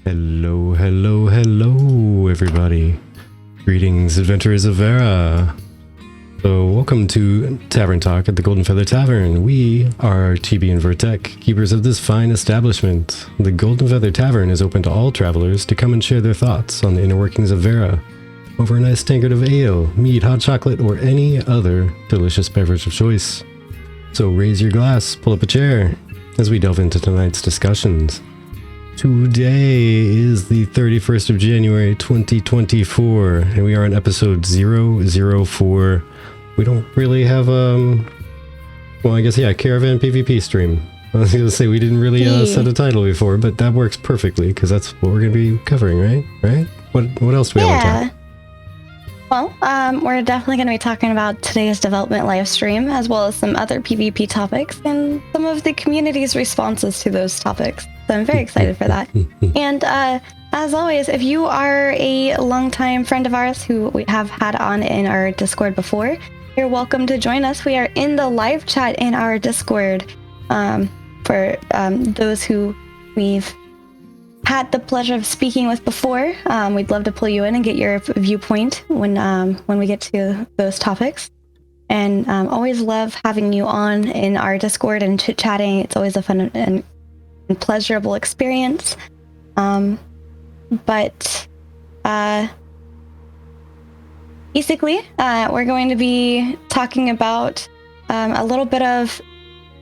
Hello, hello, hello, everybody. Greetings, adventurers of Vera. So, welcome to Tavern Talk at the Golden Feather Tavern. We are Chibi and Virtek, keepers of this fine establishment. The Golden Feather Tavern is open to all travelers to come and share their thoughts on the inner workings of Vera over a nice tankard of ale, mead, hot chocolate, or any other delicious beverage of choice. So raise your glass, pull up a chair, as we delve into tonight's discussions. Today is the 31st of January 2024, and we are on episode 004. We don't really have, well, I guess, yeah, Caravan PvP stream. I was going to say we didn't really set a title before, but that works perfectly, because that's what we're going to be covering, right? What else do we have on tap? Well, we're definitely going to be talking about today's development live stream, as well as some other PvP topics, and some of the community's responses to those topics. So I'm very excited for that. And as always, if you are a longtime friend of ours who we have had on in our Discord before, you're welcome to join us. We are in the live chat in our Discord for those who we've had the pleasure of speaking with before. We'd love to pull you in and get your viewpoint when we get to those topics. And always love having you on in our Discord and chit-chatting. It's always a fun and pleasurable experience. But basically, we're going to be talking about a little bit of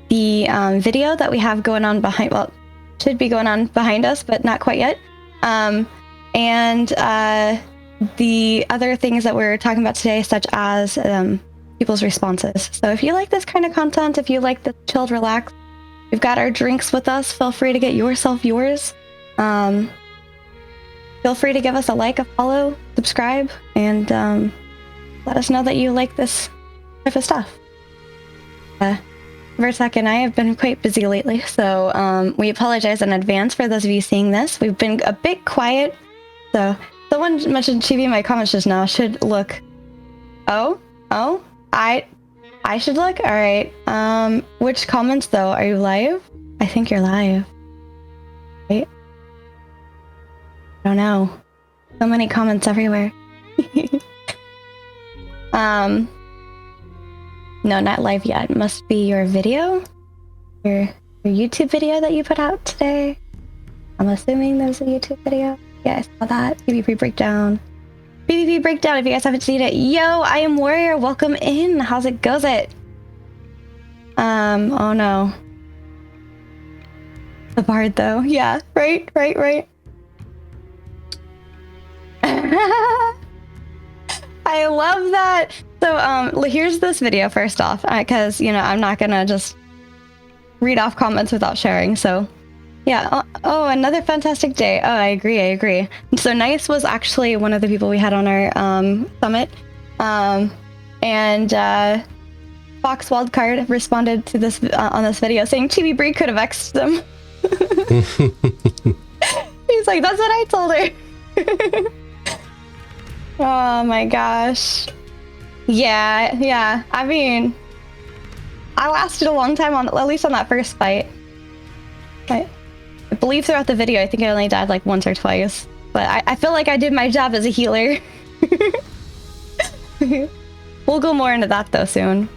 the video that we have going on behind, well, should be going on behind us, but not quite yet. And the other things that we're talking about today, such as people's responses. So if you like this kind of content, if you like the chilled, relaxed, we've got our drinks with us. Feel free to get yourself yours. Feel free to give us a like, a follow, subscribe, and let us know that you like this type of stuff. Virtek and I have been quite busy lately, so we apologize in advance for those of you seeing this. We've been a bit quiet, so someone mentioned Chibi in my comments just now. Should look. Oh, I should look? Alright. Which comments though? Are you live? I think you're live. Right? I don't know. So many comments everywhere. No, not live yet. It must be your video? Your YouTube video that you put out today? I'm assuming there's a YouTube video. Yeah, I saw that. PvP breakdown. PvP breakdown, if you guys haven't seen it. Yo, I am Warrior. Welcome in. How's it goes it? Oh no. The bard though. Yeah, right. I love that. So here's this video first off, because I'm not gonna just read off comments without sharing. So yeah. Oh, another fantastic day. Oh, I agree. So Nice was actually one of the people we had on our summit, and Fox Wildcard responded to this on this video saying Chibi Bree could have X'd them. He's like, that's what I told her. Oh my gosh. Yeah. I mean, I lasted a long time at least on that first fight. I believe throughout the video, I think I only died like once or twice. But I feel like I did my job as a healer. We'll go more into that though soon.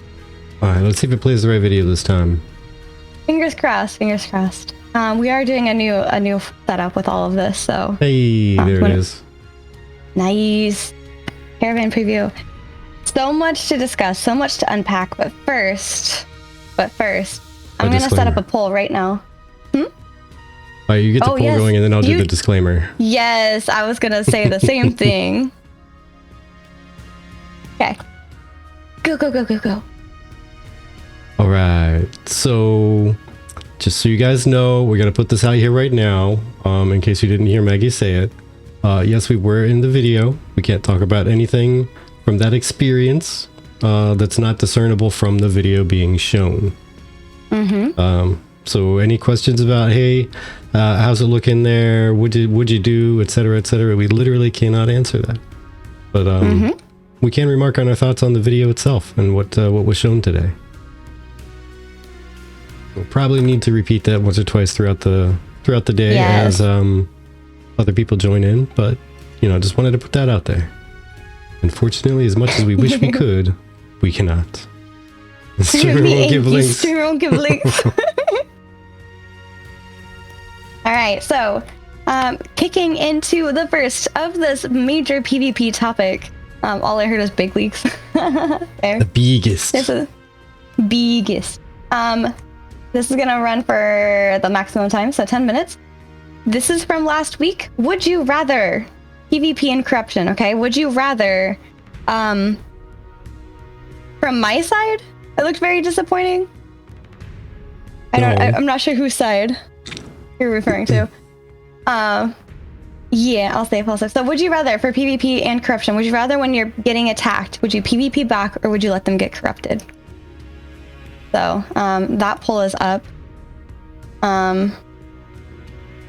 Alright, let's see if it plays the right video this time. Fingers crossed. We are doing a new setup with all of this, so. Hey, there it is. Nice. Caravan preview. So much to discuss, so much to unpack, but first, I'm going to set up a poll right now. Alright, you get the poll going and then I'll do the disclaimer. Yes, I was going to say the same thing. Okay. Go. Alright, so just so you guys know, we're going to put this out here right now, in case you didn't hear Maggie say it. Yes, we were in the video. We can't talk about anything from that experience that's not discernible from the video being shown. So any questions about, hey, how's it look in there? What'd you do, etc., etc.? We literally cannot answer that. But we can remark on our thoughts on the video itself and what was shown today. We'll probably need to repeat that once or twice throughout the day, as other people join in, but you know, just wanted to put that out there. Unfortunately, as much as we wish we could, we cannot. The streamer won't give links. Streamer won't give links. All right, so kicking into the first of this major PvP topic. All I heard was big leaks. The biggest. It's the biggest. This is gonna run for the maximum time, so 10 minutes. This is from last week. Would you rather PvP and corruption? Okay, would you rather? From my side, it looked very disappointing. I'm not sure whose side you're referring to. Yeah, I'll say impulsive. So would you rather for PvP and corruption, would you rather when you're getting attacked, would you PvP back or would you let them get corrupted? So that poll is up.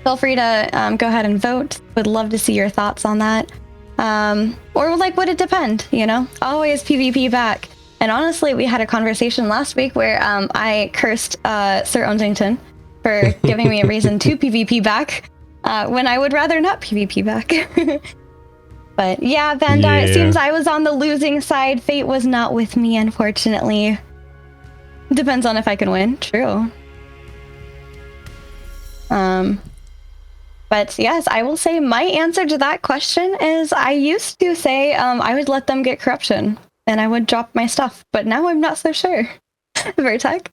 Feel free to go ahead and vote. Would love to see your thoughts on that. Or like, would it depend, you know? Always PvP back. And honestly, we had a conversation last week where I cursed Sir Onsington for giving me a reason to PvP back. When I would rather not PvP back. But yeah, Vandar, it seems I was on the losing side. Fate was not with me, unfortunately. Depends on if I can win. True. But yes, I will say my answer to that question is I used to say I would let them get corruption and I would drop my stuff, but now I'm not so sure. Virtek?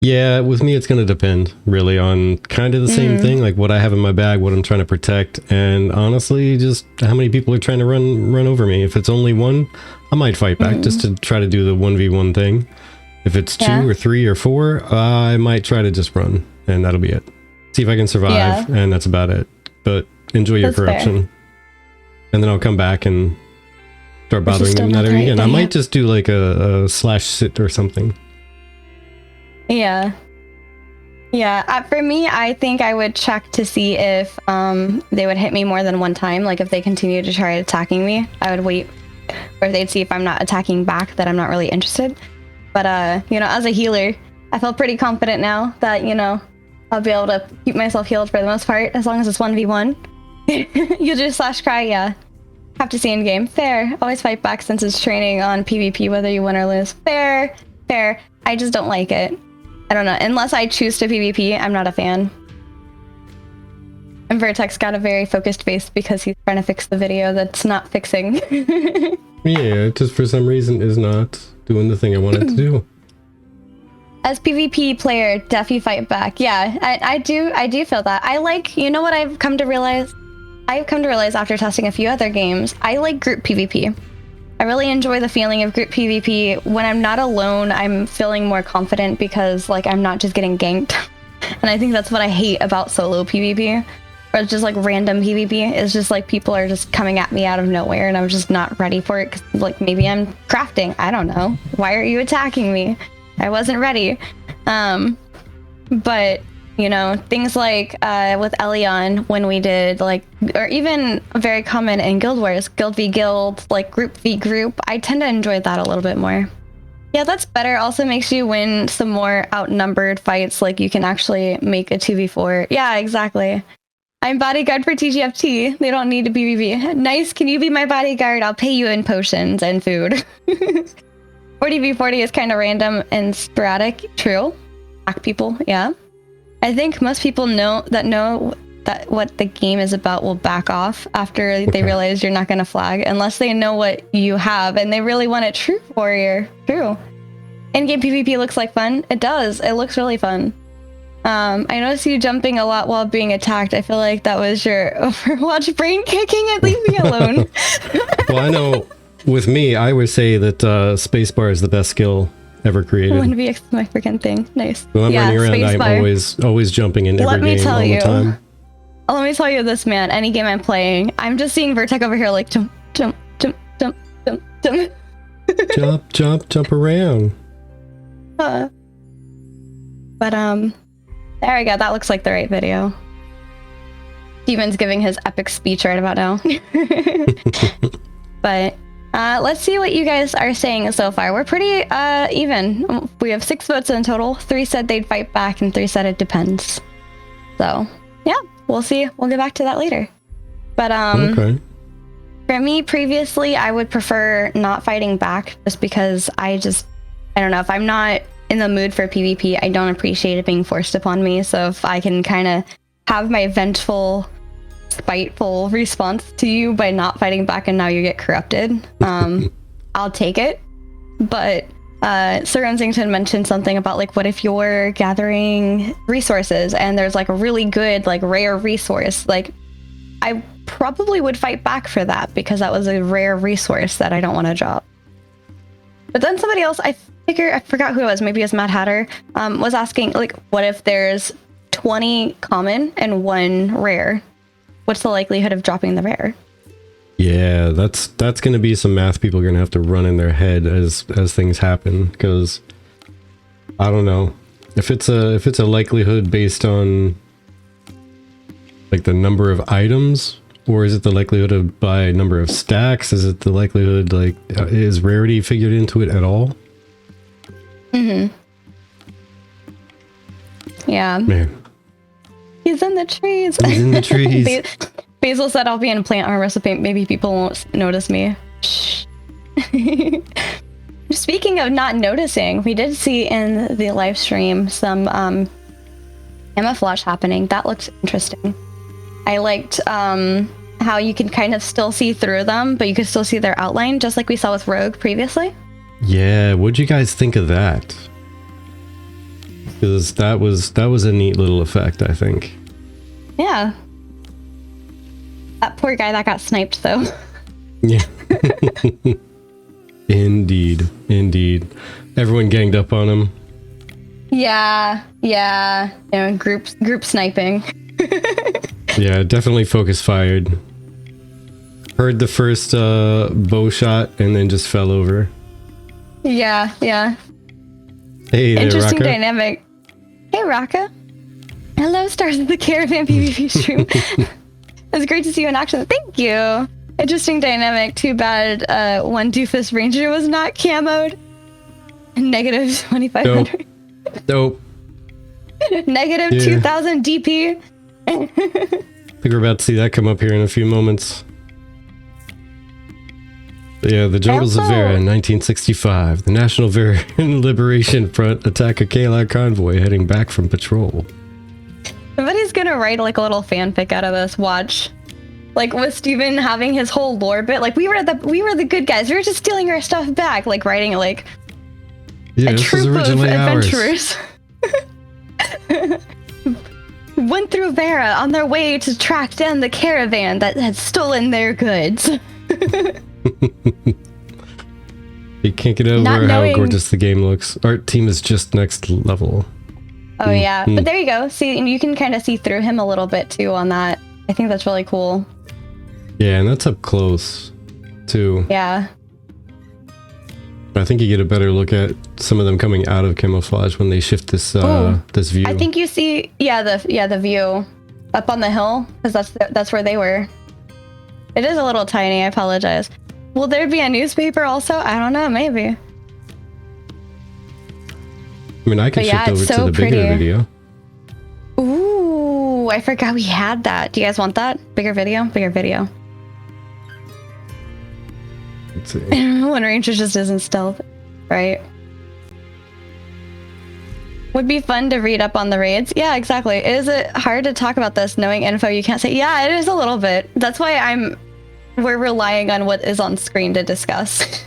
Yeah, with me, it's going to depend really on kind of the same thing, like what I have in my bag, what I'm trying to protect, and honestly, just how many people are trying to run over me. If it's only one, I might fight back just to try to do the 1v1 thing. If it's 2 or 3 or 4, I might try to just run, and that'll be it. See if I can survive, and that's about it. But enjoy your corruption. Fair. And then I'll come back and start bothering them that again. I might just do like a slash sit or something. Yeah. For me, I think I would check to see if they would hit me more than one time. Like if they continue to try attacking me, I would wait. Or if they'd see if I'm not attacking back, that I'm not really interested. But, you know, as a healer, I feel pretty confident now that, you know, I'll be able to keep myself healed for the most part, as long as it's 1v1. You do slash cry, yeah. Have to see in game. Fair. Always fight back since it's training on PvP, whether you win or lose. Fair. I just don't like it. I don't know. Unless I choose to PvP, I'm not a fan. And Virtek's got a very focused face because he's trying to fix the video that's not fixing. Yeah, just for some reason is not doing the thing I wanted to do. As PvP player, definitely fight back. Yeah, I do feel that. I like, you know what I've come to realize? I've come to realize after testing a few other games, I like group PvP. I really enjoy the feeling of group PvP. When I'm not alone, I'm feeling more confident because like I'm not just getting ganked. And I think that's what I hate about solo PvP. Or it's just like random PvP. It's just like people are just coming at me out of nowhere and I'm just not ready for it. 'Cause like maybe I'm crafting. I don't know. Why are you attacking me? I wasn't ready. But you know, things like with Elion when we did like, or even very common in Guild Wars, Guild v Guild, like Group v Group, I tend to enjoy that a little bit more. Yeah, that's better. Also makes you win some more outnumbered fights, like you can actually make a 2v4. Yeah, exactly. I'm bodyguard for TGFT. They don't need to PvP. Nice, can you be my bodyguard? I'll pay you in potions and food. 40v40 is kind of random and sporadic. True. Hack people, yeah. I think most people know that what the game is about will back off after they realize you're not going to flag, unless they know what you have and they really want a true warrior. True. In-game PvP looks like fun. It does. It looks really fun. I noticed you jumping a lot while being attacked. I feel like that was your Overwatch brain kicking it. Leave me alone. Well, I know with me, I would say that spacebar is the best skill ever created. 1vx is my freaking thing. Nice. When I'm running around, I'm always jumping in every game all the time. Let me tell you this, man. Any game I'm playing, I'm just seeing Virtek over here like jump, jump, jump, jump, jump, jump. Jump, jump, jump around. But there we go. That looks like the right video. Steven's giving his epic speech right about now. But let's see what you guys are saying so far. We're pretty even. We have 6 votes in total. 3 said they'd fight back and 3 said it depends. So yeah, we'll see. We'll get back to that later. But Okay. for me, previously, I would prefer not fighting back, just because I don't know, if I'm not in the mood for PvP, I don't appreciate it being forced upon me. So if I can kind of have my vengeful, spiteful response to you by not fighting back, and now you get corrupted, I'll take it. But Sir Unsington mentioned something about, like, what if you're gathering resources and there's like a really good, like, rare resource? Like, I probably would fight back for that, because that was a rare resource that I don't want to drop. But then somebody else, I forgot who it was, maybe it was Mad Hatter, was asking, like, what if there's 20 common and 1 rare? What's the likelihood of dropping the rare? Yeah, that's going to be some math people are going to have to run in their head as things happen, because I don't know if it's a likelihood based on like the number of items, or is it the likelihood of by number of stacks? Is it the likelihood, like, is rarity figured into it at all? Yeah. Man, He's in the trees. he's in the trees. Basil said I'll be in plant armor, so maybe people won't notice me. Shh. Speaking of not noticing, we did see in the live stream some camouflage happening. That looks interesting. I liked how you can kind of still see through them, but you can still see their outline, just like we saw with Rogue previously. Yeah, what'd you guys think of that? Because that was a neat little effect, I think. Yeah. That poor guy that got sniped, though. Yeah. Indeed. Everyone ganged up on him. Yeah. You know, group sniping. Yeah, definitely focus fired. Heard the first bow shot and then just fell over. Yeah. Hey there, Interesting Raka. dynamic. Hey, Raka. Hello, stars of the Caravan PvP stream. It's great to see you in action. Thank you. Interesting dynamic. Too bad one doofus ranger was not camoed. Negative 2,500. Nope. Negative Yeah. 2,000 DP. I think we're about to see that come up here in a few moments. Yeah, the Jungles of Vera in 1965. The National Veran Liberation Front attack a Kalak convoy heading back from patrol. Somebody's gonna write like a little fanfic out of this. Watch, like with Steven having his whole lore bit. Like we were the good guys. We were just stealing our stuff back. Like writing like Yeah, a this was troop of originally ours. adventurers went through Vera on their way to track down the caravan that had stolen their goods. You can't get over Not how knowing- gorgeous the game looks. Art team is just next level. Oh yeah, but there you go. See, and you can kind of see through him a little bit too on that. I think that's really cool. Yeah, and that's up close too. Yeah. I think you get a better look at some of them coming out of camouflage when they shift this this view. I think you see, the view up on the hill, because that's where they were. It is a little tiny. I apologize. Will there be a newspaper also? I don't know. Maybe. I mean, I can But yeah, shift over it's to so the bigger pretty. video. Ooh, I forgot we had that. Do you guys want that? Bigger video? Bigger video. Let's see. One Ranger just isn't stealth, right? Would be fun to read up on the raids. Yeah, exactly. Is it hard to talk about this knowing info you can't say? Yeah, it is a little bit. That's why we're relying on what is on screen to discuss.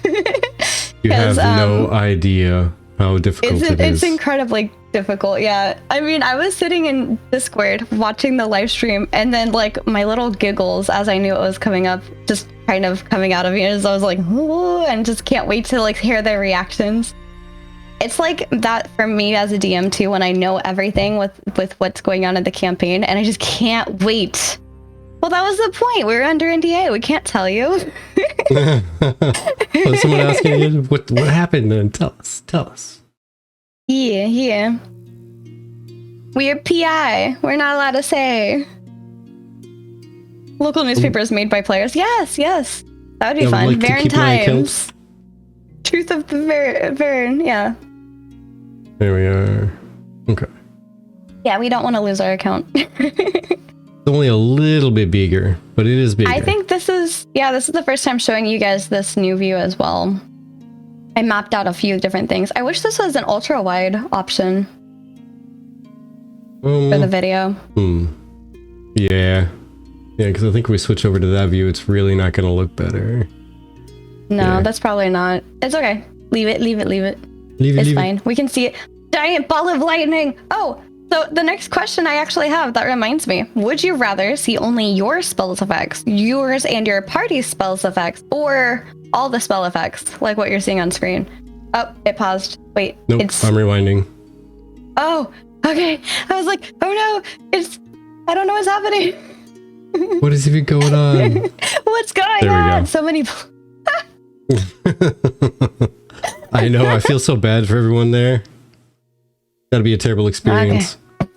You have no idea how difficult it is. It's incredibly difficult, yeah. I mean, I was sitting in Discord watching the live stream, and then like my little giggles as I knew it was coming up, just kind of coming out of me as I was like, ooh, and just can't wait to like hear their reactions. It's like that for me as a DM too, when I know everything with what's going on in the campaign, and I just can't wait. Well, that was the point. We were under NDA. We can't tell you. Was someone asking you what happened then? Tell us. Yeah. We're PI. We're not allowed to say. Local newspapers made by players. Yes. That would be fun. Like to Varen keep my accounts. Times. Truth of the Varen. Yeah. There we are. Okay. Yeah, we don't want to lose our account. only a little bit bigger, but it is bigger. I think this is the first time showing you guys this new view as well. I mapped out a few different things. I wish this was an ultra wide option for the video. Yeah, because I think if we switch over to that view, it's really not going to look better. No, that's probably not. It's okay. Leave it. It's fine. We can see it. Giant ball of lightning. Oh, so the next question I actually have that reminds me. Would you rather see only your spells effects, yours and your party's spells effects, or all the spell effects, like what you're seeing on screen? Oh, it paused. Wait. Nope, I'm rewinding. Oh, okay. I was like, oh no, I don't know what's happening. What is even going on? What's going there on? We go. So many. I know. I feel so bad for everyone there. That'd be a terrible experience. Okay.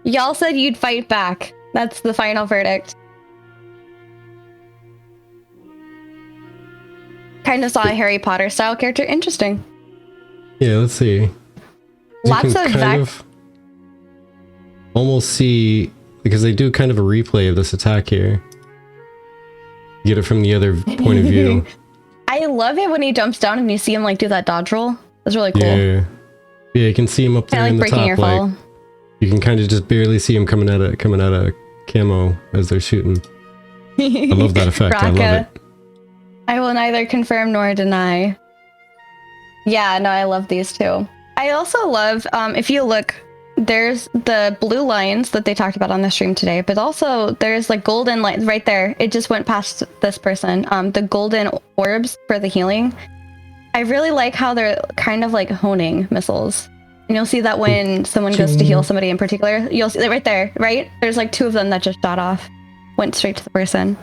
Y'all said you'd fight back. That's the final verdict. Kind of saw a Harry Potter style character. Interesting. Yeah, let's see. Lots of kind of almost see, because they do kind of a replay of this attack here. You get it from the other point of view. I love it when he jumps down and you see him like do that dodge roll. That's really cool. Yeah, you can see him up there in the top. Like, you can kind of just barely see him coming out of camo as they're shooting. I love that effect. I love it. I will neither confirm nor deny. Yeah, no, I love these too. I also love, if you look, there's the blue lines that they talked about on the stream today, but also there's like golden lines right there. It just went past this person. The golden orbs for the healing. I really like how they're kind of like honing missiles. And you'll see that when someone goes to heal somebody in particular, you'll see it right there, right? There's like 2 of them that just shot off, went straight to the person.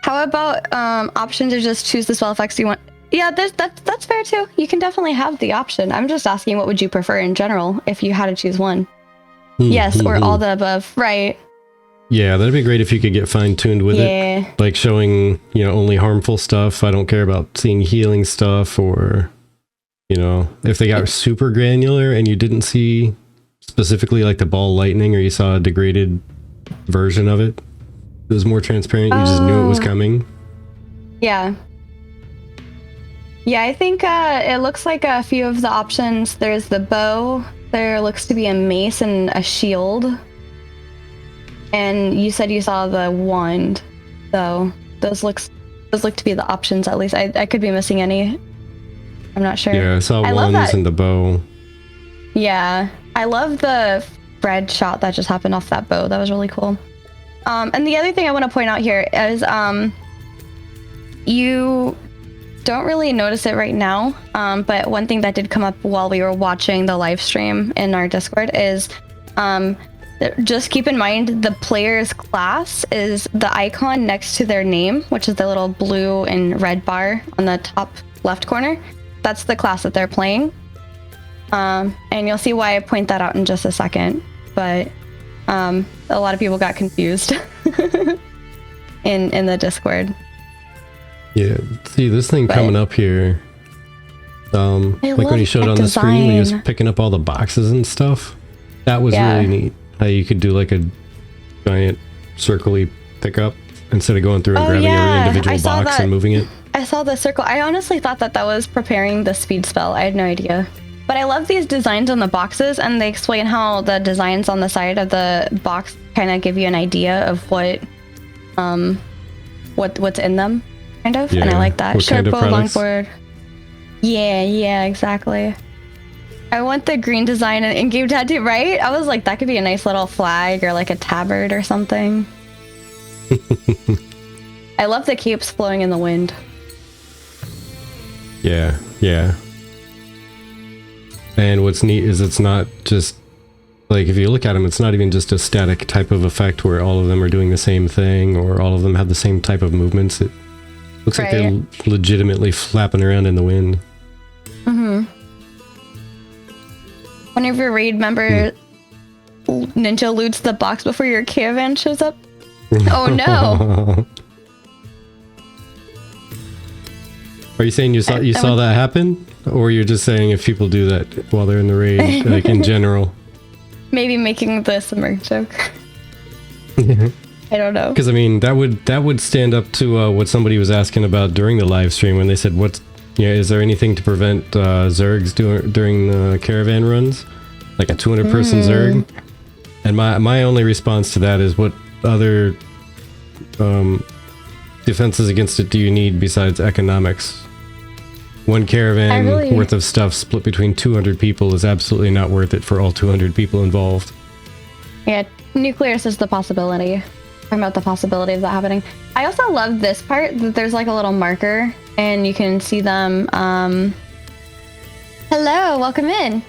How about option to just choose the spell effects you want? Yeah, that's fair too. You can definitely have the option. I'm just asking, what would you prefer in general if you had to choose one? Yes, or all the above, right? Yeah, that'd be great if you could get fine-tuned with it. Like showing, only harmful stuff. I don't care about seeing healing stuff, or, if they got super granular and you didn't see specifically like the ball lightning, or you saw a degraded version of it. It was more transparent. You just knew it was coming. Yeah. Yeah, I think it looks like a few of the options. There's the bow. There looks to be a mace and a shield. And you said you saw the wand. So those look to be the options, at least. I could be missing any. I'm not sure. Yeah, I saw wands and the bow. Yeah. I love the Fred shot that just happened off that bow. That was really cool. And the other thing I want to point out here is you don't really notice it right now, but one thing that did come up while we were watching the live stream in our Discord is just keep in mind the player's class is the icon next to their name, which is the little blue and red bar on the top left corner. That's the class that they're playing. And you'll see why I point that out in just a second. But a lot of people got confused in the Discord. Yeah, see this thing coming up here. Like when he showed on the screen when he was picking up all the boxes and stuff. That was really neat. How you could do like a giant circle-y pickup instead of going through and grabbing every individual box and moving it. I saw the circle. I honestly thought that was preparing the speed spell. I had no idea. But I love these designs on the boxes, and they explain how the designs on the side of the box kind of give you an idea of what's in them, kind of. Yeah, and I like that. Short bow, longboard. Yeah, exactly. I want the green design and in-game tattoo, right? I was like, that could be a nice little flag or like a tabard or something. I love the capes flowing in the wind. Yeah. And what's neat is it's not just, like, if you look at them, it's not even just a static type of effect where all of them are doing the same thing or all of them have the same type of movements. It looks like they're legitimately flapping around in the wind. Mm-hmm. One of your raid member ninja loots the box before your caravan shows up. Oh no! Are you saying you saw that happen, or you're just saying if people do that while they're in the raid, like in general? Maybe making the smirk joke. I don't know. Because I mean, that would stand up to what somebody was asking about during the live stream when they said, "What's is there anything to prevent Zergs during the caravan runs, like a 200-person Zerg?" And my only response to that is, what other defenses against it do you need besides economics? One caravan worth of stuff split between 200 people is absolutely not worth it for all 200 people involved. Yeah, nucleus is the possibility. Talking about the possibility of that happening. I also love this part that there's like a little marker and you can see them. Hello, welcome in.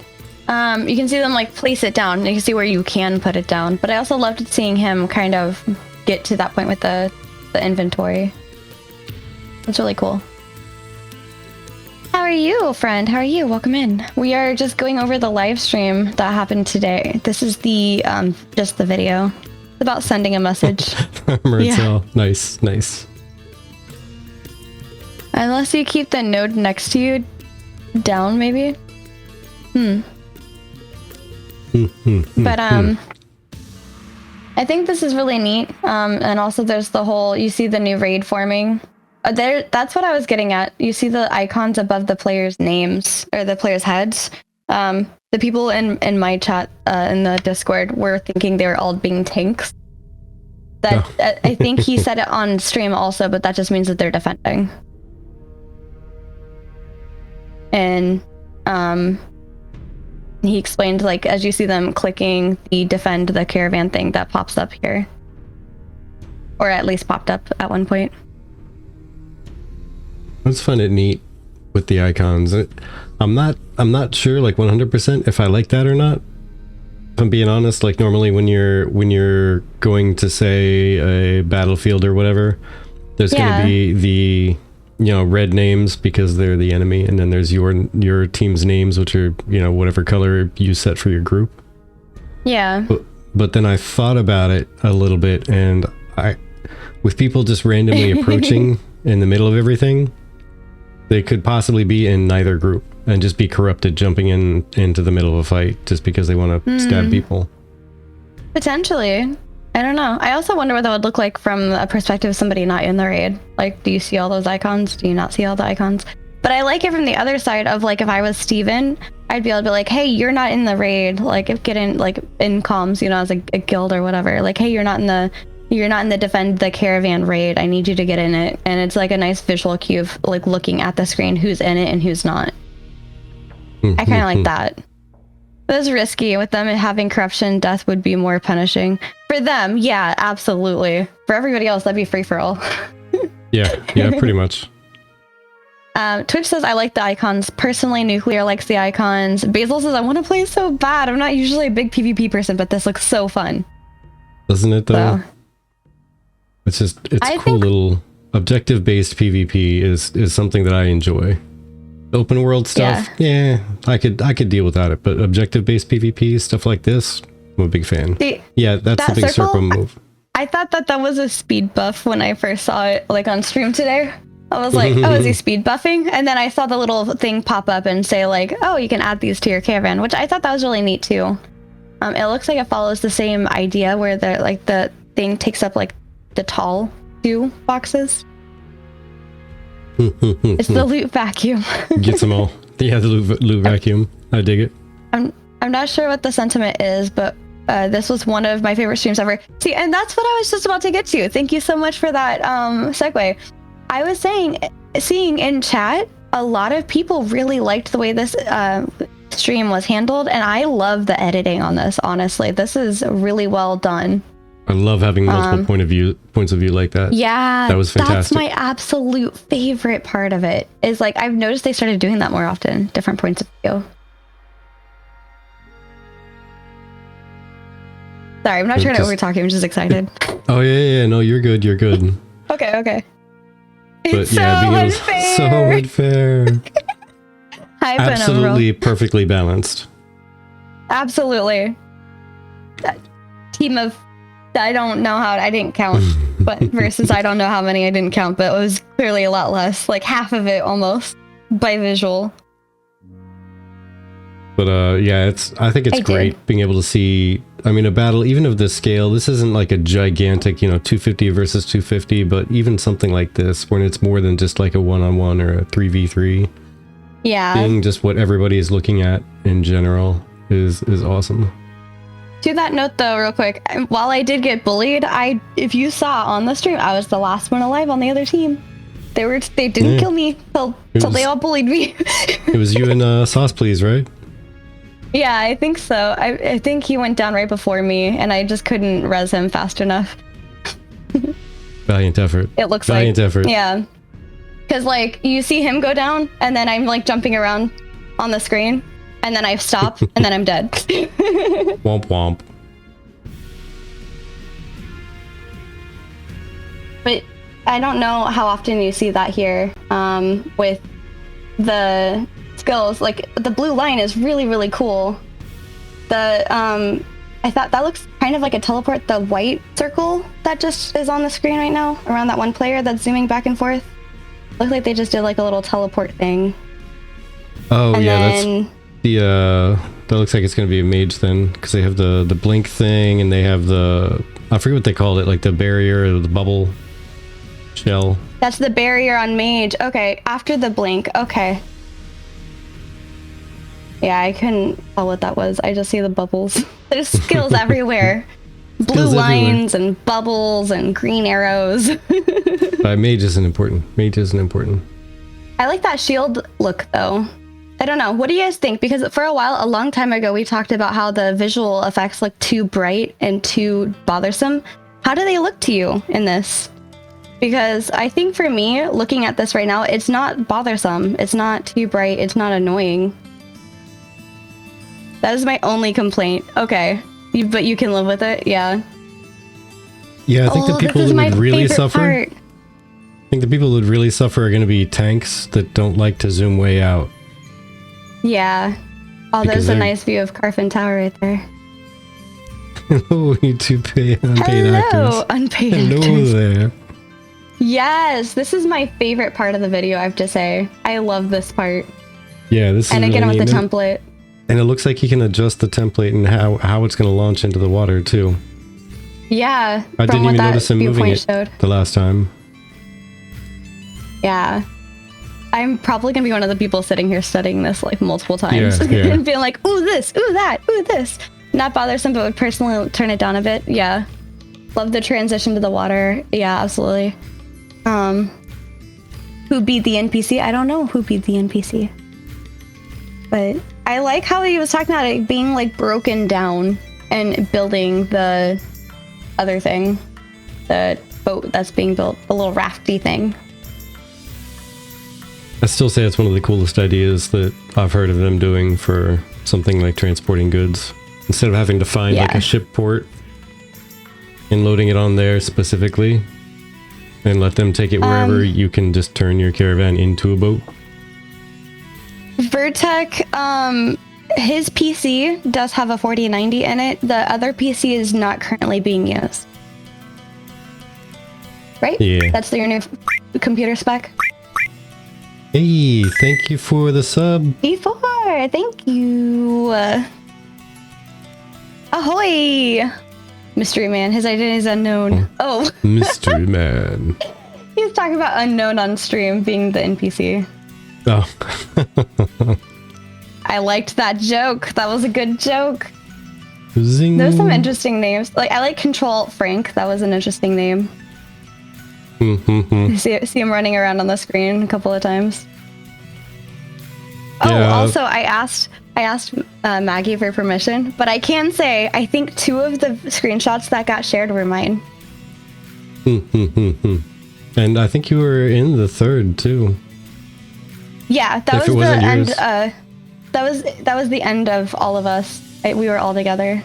You can see them like place it down. You can see where you can put it down. But I also loved seeing him kind of get to that point with the inventory. It's really cool. How are you, friend? How are you? Welcome in. We are just going over the live stream that happened today. This is the just the video. It's about sending a message. Yeah. Nice. Unless you keep the node next to you down, maybe. But I think this is really neat. And also there's the whole, you see the new raid forming. That's what I was getting at. You see the icons above the players' names or the players' heads. The people in my chat in the Discord were thinking they were all being tanks. I think he said it on stream also, but that just means that they're defending. And he explained, like, as you see them clicking the defend the caravan thing that pops up here, or at least popped up at one point. I just find it neat with the icons. I'm not sure like 100% if I like that or not. If I'm being honest, like normally when you're going to say a battlefield or whatever, there's going to be the red names because they're the enemy, and then there's your team's names, which are whatever color you set for your group. Yeah. But then I thought about it a little bit, and with people just randomly approaching in the middle of everything, they could possibly be in neither group and just be corrupted jumping into the middle of a fight just because they want to stab people. Potentially. I don't know. I also wonder what that would look like from a perspective of somebody not in the raid. Like, do you see all those icons? Do you not see all the icons? But I like it from the other side of, like, if I was Steven, I'd be able to be like, hey, you're not in the raid. Like, get in, like, in comms, as a guild or whatever. Like, hey, you're not in the defend the caravan raid. I need you to get in it. And it's like a nice visual cue of, like, looking at the screen who's in it and who's not. I kind of like that. It was risky. With them having corruption, death would be more punishing. For them, yeah, absolutely. For everybody else, that'd be free for all. yeah, pretty much. Twitch says, I like the icons. Personally, Nuclear likes the icons. Basil says, I want to play so bad. I'm not usually a big PvP person, but this looks so fun. Doesn't it, though? So, it's cool. Little objective-based PvP is something that I enjoy. Open world stuff, I could deal without it, but objective-based PvP, stuff like this, I'm a big fan. That's the big circle move. I thought that was a speed buff when I first saw it, like, on stream today. I was like, oh, is he speed buffing? And then I saw the little thing pop up and say, like, oh, you can add these to your caravan, which I thought that was really neat too. It looks like it follows the same idea where the thing takes up, like, the tall 2 boxes. It's the loot vacuum. Gets them all. Yeah, the loot vacuum. I dig it. I'm not sure what the sentiment is, but this was one of my favorite streams ever. See, and that's what I was just about to get to. Thank you so much for that segue. I was seeing in chat, a lot of people really liked the way this stream was handled, and I love the editing on this, honestly. This is really well done. I love having multiple points of view like that. Yeah, that was fantastic. That's my absolute favorite part of it. Is, like, I've noticed they started doing that more often. Different points of view. Sorry, I'm not trying to over talk you. I'm just excited. Oh yeah. No, you're good. Okay. But it's so unfair. Hi, absolutely perfectly balanced. Absolutely. Team of, I don't know how, I didn't count, but versus I don't know how many I didn't count, but it was clearly a lot less, like half of it almost by visual. But I think it's great being able to see I mean, a battle, even of this scale, this isn't like a gigantic, 250 versus 250, but even something like this, when it's more than just like a one-on-one or a 3v3, seeing just what everybody is looking at in general is awesome. To that note, though, real quick, while I did get bullied, if you saw on the stream, I was the last one alive on the other team. They didn't kill me till they all bullied me. It was you and Sauce Please, right? Yeah, I think so. I think he went down right before me, and I just couldn't res him fast enough. Valiant effort. It looks Valiant effort. Yeah. Because, like, you see him go down, and then I'm, like, jumping around on the screen, and then I stop, and then I'm dead. Womp womp. But I don't know how often you see that here with the skills. Like, the blue line is really, really cool. I thought that looks kind of like a teleport. The white circle that just is on the screen right now around that one player that's zooming back and forth. Looks like they just did like a little teleport thing. Oh, and yeah, then, that's the that looks like it's going to be a mage then, because they have the blink thing, and they have I forget what they called it, like the barrier or the bubble shell. That's the barrier on mage. Okay, after the blink. Okay. Yeah, I couldn't tell what that was. I just see the bubbles. There's skills everywhere. Blue lines and bubbles and green arrows. Mage isn't important. Mage isn't important. I like that shield look, though. I don't know. What do you guys think? Because for a while, a long time ago, we talked about how the visual effects look too bright and too bothersome. How do they look to you in this? Because I think for me, looking at this right now, it's not bothersome. It's not too bright. It's not annoying. That is my only complaint. Okay. But you can live with it? Yeah. Yeah, I think the people who would really suffer... Part. I think the people who would really suffer are going to be tanks that don't like to zoom way out. Yeah. Oh, there's a nice view of Carfin Tower right there. Hello, you two unpaid actors. Hello, unpaid actors. Hello there. Yes, this is my favorite part of the video, I have to say. I love this part. Yeah, this is and really again with neat. the template. And it looks like you can adjust the template and how it's going to launch into the water, too. Yeah, I didn't even notice him moving it the last time. Yeah. I'm probably going to be one of the people sitting here studying this like multiple times. Yeah. And being like, ooh, this, ooh, that, ooh, this. Not bothersome, but would personally turn it down a bit. Yeah. Love the transition to the water. Yeah, absolutely. Who beat the NPC? I don't know who beat the NPC. But I like how he was talking about it being like broken down and building the other thing. The boat that's being built. The little rafty thing. I still say it's one of the coolest ideas that I've heard of them doing for something like transporting goods. Instead of having to find like a ship port and loading it on there specifically and let them take it wherever, you can just turn your caravan into a boat. Virtek, his PC does have a 4090 in it. The other PC is not currently being used. Right? Yeah. That's your new computer spec? Hey, thank you for the sub. B4, thank you. Ahoy! Mystery Man, his identity is unknown. Oh. Mystery Man. He was talking about unknown on stream being the NPC. Oh. I liked that joke. That was a good joke. Zing. There's some interesting names. Like I like Control Frank. That was an interesting name. See him running around on the screen a couple of times. Yeah. Oh, also I asked Maggie for permission, but I can say I think 2 of the screenshots that got shared were mine. And I think you were in the 3rd too. Yeah, that was the end. That was the end of all of us. We were all together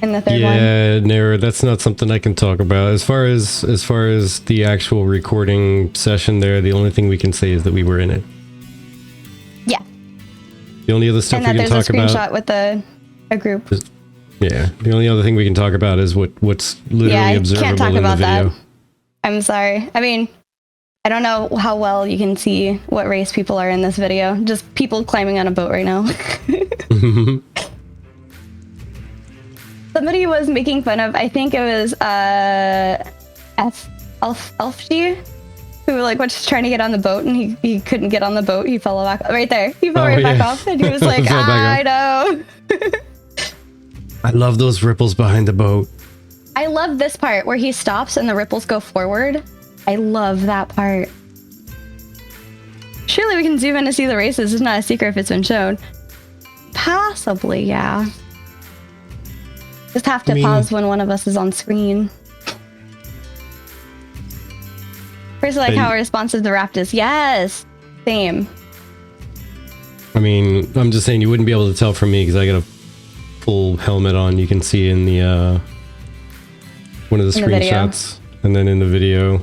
in the 3rd one. Yeah, no, that's not something I can talk about. As far as the actual recording session there, the only thing we can say is that we were in it. Yeah. The only other stuff we can talk about. And there's a screenshot with a group. Yeah, the only other thing we can talk about is what's literally observable can't talk in about the video. that. I'm sorry. I mean, I don't know how well you can see what race people are in this video. Just people climbing on a boat right now. somebody was making fun of, I think it was Elfgy, who like was just trying to get on the boat and he couldn't get on the boat. He fell back right there. He fell back off and he was like, I know. I love those ripples behind the boat. I love this part where he stops and the ripples go forward. I love that part. Surely we can zoom in to see the races. It's not a secret if it's been shown. Possibly, yeah. Just have to pause when one of us is on screen. First, like how responsive the raft is. Yes, same. I mean, I'm just saying you wouldn't be able to tell from me because I got a full helmet on. You can see in the one of the screenshots, and then in the video.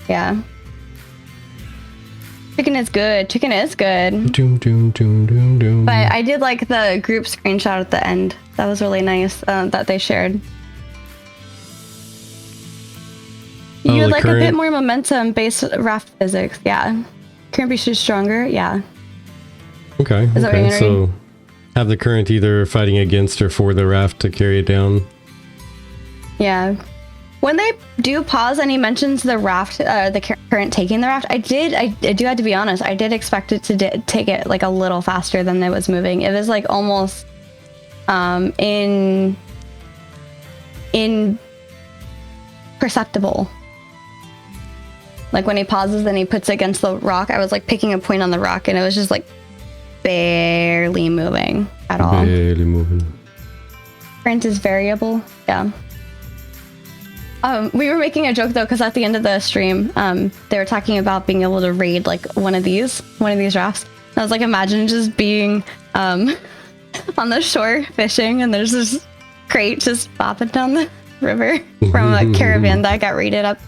Yeah. Chicken is good. Chicken is good. Doom, doom, doom, doom, doom. But I did like the group screenshot at the end. That was really nice that they shared. You would like a bit more momentum-based raft physics, yeah. Current be stronger, yeah. Okay, okay. So have the current either fighting against or for the raft to carry it down. Yeah. When they do pause and he mentions the raft, the current taking the raft, I do have to be honest, I did expect it to take it like a little faster than it was moving. It was like almost imperceptible. Like when he pauses and he puts it against the rock, I was like picking a point on the rock and it was just like barely moving at all. Barely moving. Current is variable, yeah. We were making a joke though, because at the end of the stream, they were talking about being able to raid like one of these rafts. And I was like, imagine just being on the shore fishing, and there's this crate just bopping down the river from a caravan that got raided up.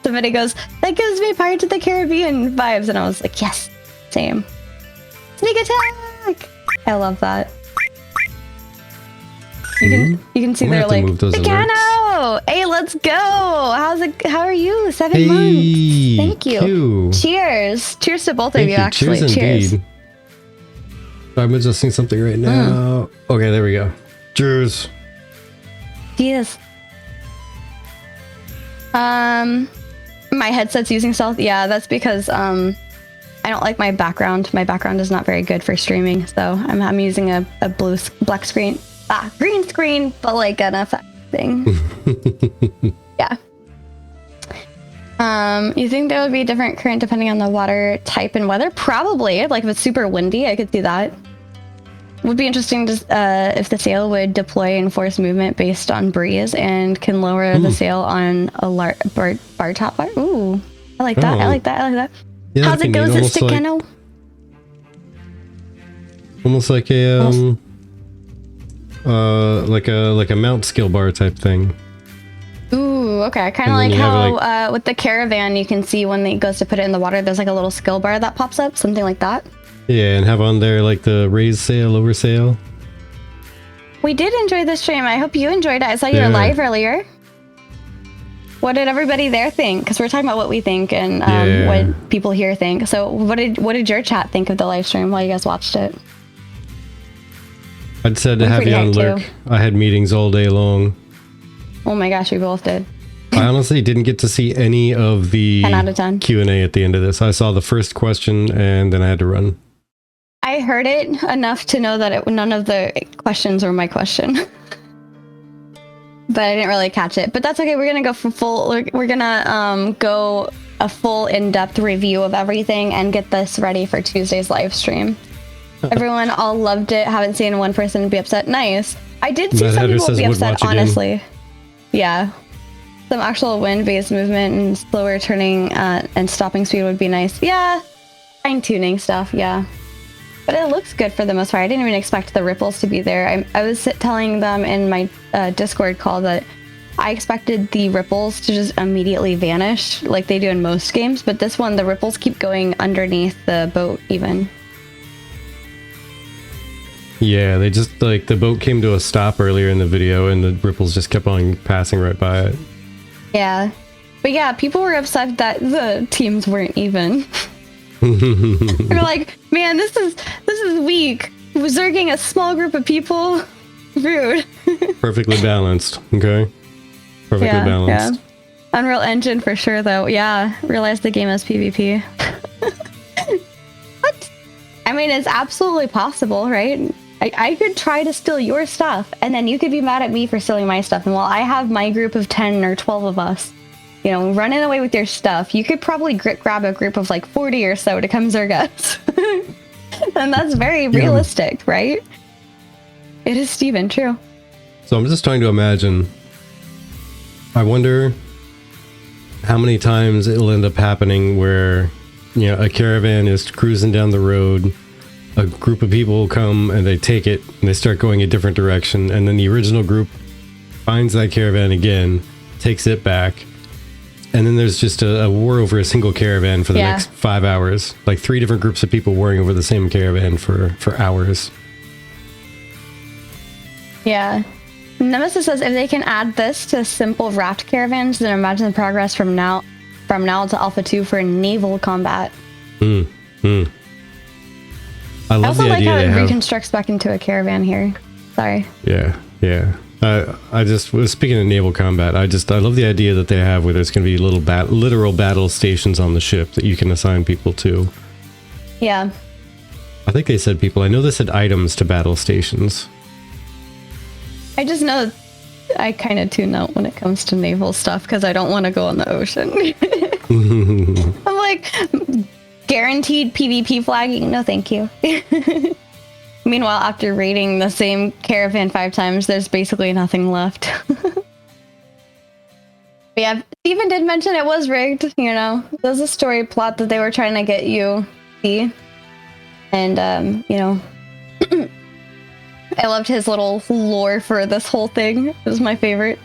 Somebody goes, "That gives me Pirates of the Caribbean vibes," and I was like, "Yes, same." Sneak attack! I love that. You can see they're like, the Camo! Hey, let's go! How are you? 7 months. Thank you. Cheers. Cheers to both of you, actually. Cheers. Indeed. I'm adjusting something right now. Okay, there we go. Cheers. Cheers. My headset's using stealth. Yeah, that's because I don't like my background. My background is not very good for streaming, so I'm using a black screen. Green screen, but like an effect thing. Yeah. You think there would be different current depending on the water type and weather? Probably. Like if it's super windy, I could see that. Would be interesting to, if the sail would deploy and force movement based on breeze and can lower the sail on a bar top bar. Ooh, I like that. I like that. I like that. Yeah, how's it go? Is it stick cano? Almost like a like a mount skill bar type thing. Ooh, okay. Kind of like how with the Caravan, you can see when it goes to put it in the water, there's like a little skill bar that pops up, something like that. Yeah, and have on there like the raise sail, lower sail. We did enjoy the stream. I hope you enjoyed it. I saw you were live earlier. What did everybody there think? Because we're talking about what we think and what people here think. So what did your chat think of the live stream while you guys watched it? I'd said to have you on lurk. I had meetings all day long. Oh my gosh, we both did. I honestly didn't get to see any of the 10 out of 10 Q&A at the end of this. I saw the first question and then I had to run. I heard it enough to know that none of the questions were my question. But I didn't really catch it. But that's okay. We're going to go for full... We're going to go a full in-depth review of everything and get this ready for Tuesday's live stream. Everyone all loved it. Haven't seen one person be upset. Nice. I did see some people be upset, honestly. Yeah. Some actual wind-based movement and slower turning and stopping speed would be nice. Yeah. Fine-tuning stuff, yeah. But it looks good for the most part. I didn't even expect the ripples to be there. I was telling them in my Discord call that I expected the ripples to just immediately vanish like they do in most games. But this one, the ripples keep going underneath the boat even. Yeah, they just, like, the boat came to a stop earlier in the video and the ripples just kept on passing right by it. Yeah. But yeah, people were upset that the teams weren't even. They're like, man, this is weak. Zerging a small group of people Rude. Perfectly balanced. Okay. Perfectly balanced. Yeah. Unreal Engine for sure, though. Yeah. Realize the game is PvP. What? I mean, it's absolutely possible, right? I could try to steal your stuff, and then you could be mad at me for stealing my stuff. And while I have my group of 10 or 12 of us, you know, running away with your stuff, you could probably grab a group of like 40 or so to come zerg us. And that's very realistic, right? It is, Steven, true. So I'm just trying to imagine. I wonder how many times it'll end up happening where, you know, a caravan is cruising down the road, a group of people come and they take it and they start going a different direction, and then the original group finds that caravan again, takes it back, and then there's just a war over a single caravan for the next 5 hours. Like 3 different groups of people warring over the same caravan for hours. Yeah. Nemesis says if they can add this to simple raft caravans, then imagine the progress from now to Alpha 2 for naval combat. I love the idea how it reconstructs back into a caravan here. Sorry. Yeah. I just was speaking of naval combat. I love the idea that they have where there's going to be literal battle stations on the ship that you can assign people to. Yeah. I think they said people. I know they said items to battle stations. I just know I kind of tune out when it comes to naval stuff because I don't want to go on the ocean. I'm like, guaranteed PvP flagging? No, thank you. Meanwhile, after raiding the same caravan 5 times, there's basically nothing left. But yeah, Steven did mention it was rigged, you know. There's a story plot that they were trying to get you see. And, you know, I loved his little lore for this whole thing. It was my favorite.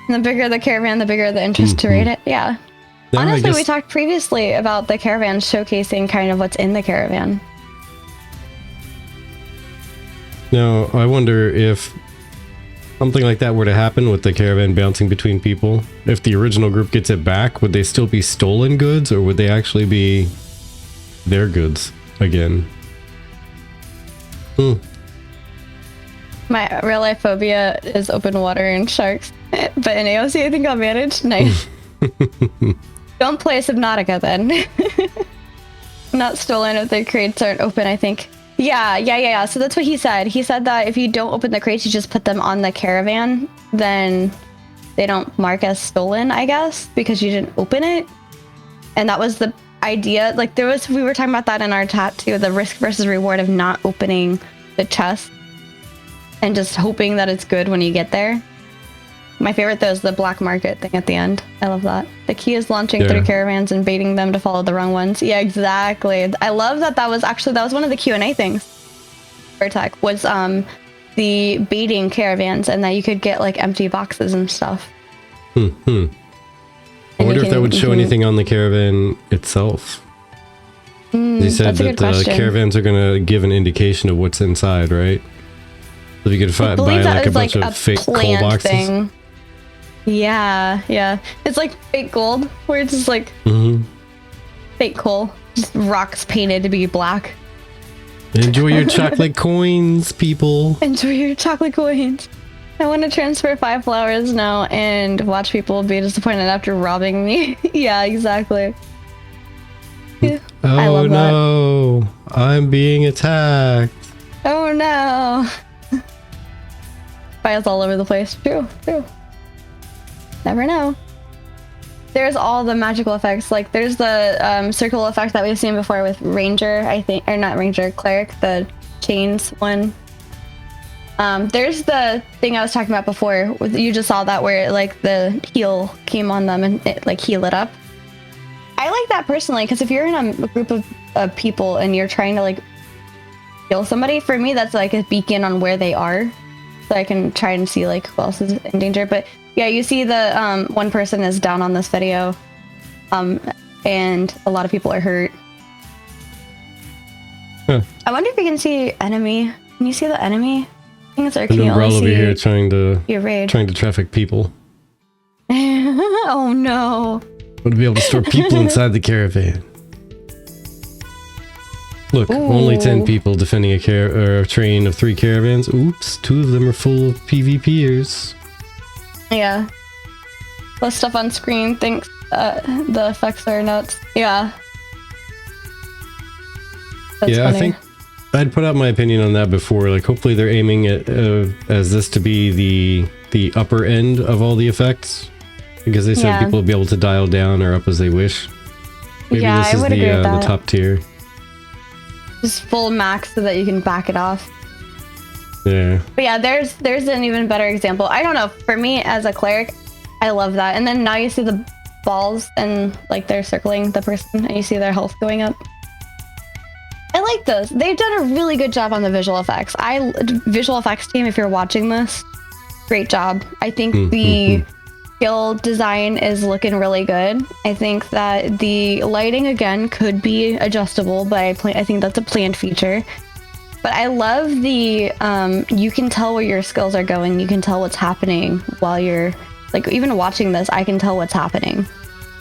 And the bigger the caravan, the bigger the interest to raid it. Yeah. No, honestly, we talked previously about the caravan showcasing kind of what's in the caravan. Now, I wonder if something like that were to happen with the caravan bouncing between people. If the original group gets it back, would they still be stolen goods, or would they actually be their goods again? My real life phobia is open water and sharks. But in AOC, I think I'll manage. Nice. Don't play Subnautica then. Not stolen if the crates aren't open, I think. Yeah. So that's what he said. He said that if you don't open the crates, you just put them on the caravan, then they don't mark as stolen, I guess, because you didn't open it. And that was the idea. Like we were talking about that in our chat too, the risk versus reward of not opening the chest and just hoping that it's good when you get there. My favorite though is the black market thing at the end. I love that. The key is launching 3 caravans and baiting them to follow the wrong ones. Yeah, exactly. I love that. That was one of the Q&A things. Virtek was the baiting caravans, and that you could get like empty boxes and stuff. I wonder if that would show anything on the caravan itself. They said that the caravans are going to give an indication of what's inside, right? So if you could buy like a bunch of fake coal boxes. Thing. Yeah. It's like fake gold, where it's just like fake coal, just rocks painted to be black. Enjoy your chocolate coins, people. Enjoy your chocolate coins. I want to transfer 5 flowers now and watch people be disappointed after robbing me. Yeah, exactly. Oh I love no, that. I'm being attacked. Oh no. Files all over the place. True. Never know. There's all the magical effects. Like there's the circle effect that we've seen before with Ranger, I think, or not Ranger, Cleric, the chains one. There's the thing I was talking about before. You just saw that where like the heal came on them and it like heal it up. I like that personally because if you're in a group of people and you're trying to like kill somebody, for me that's like a beacon on where they are, so I can try and see like who else is in danger. But yeah, you see the one person is down on this video, and a lot of people are hurt. I wonder if you can see enemy. Can you see the enemy? I think it's our key. Over here trying to traffic people. Oh no. Want to be able to store people inside the caravan. Look, only 10 people defending a train of 3 caravans. Oops, 2 of them are full of PvPers. Yeah. The stuff on screen thinks the effects are nuts. Yeah. That's yeah, funny. I think I'd put out my opinion on that before. Like, hopefully they're aiming at as this to be the upper end of all the effects, because they said people will be able to dial down or up as they wish. Maybe this is the top tier. Just full max so that you can back it off. Yeah. But yeah, there's an even better example. I don't know. For me as a cleric, I love that. And then now you see the balls and like they're circling the person, and you see their health going up. I like those. They've done a really good job on the visual effects. Visual effects team, if you're watching this, great job. I think the skill design is looking really good. I think that the lighting again could be adjustable, but I think that's a planned feature. But I love the you can tell where your skills are going. You can tell what's happening while you're like even watching this. I can tell what's happening.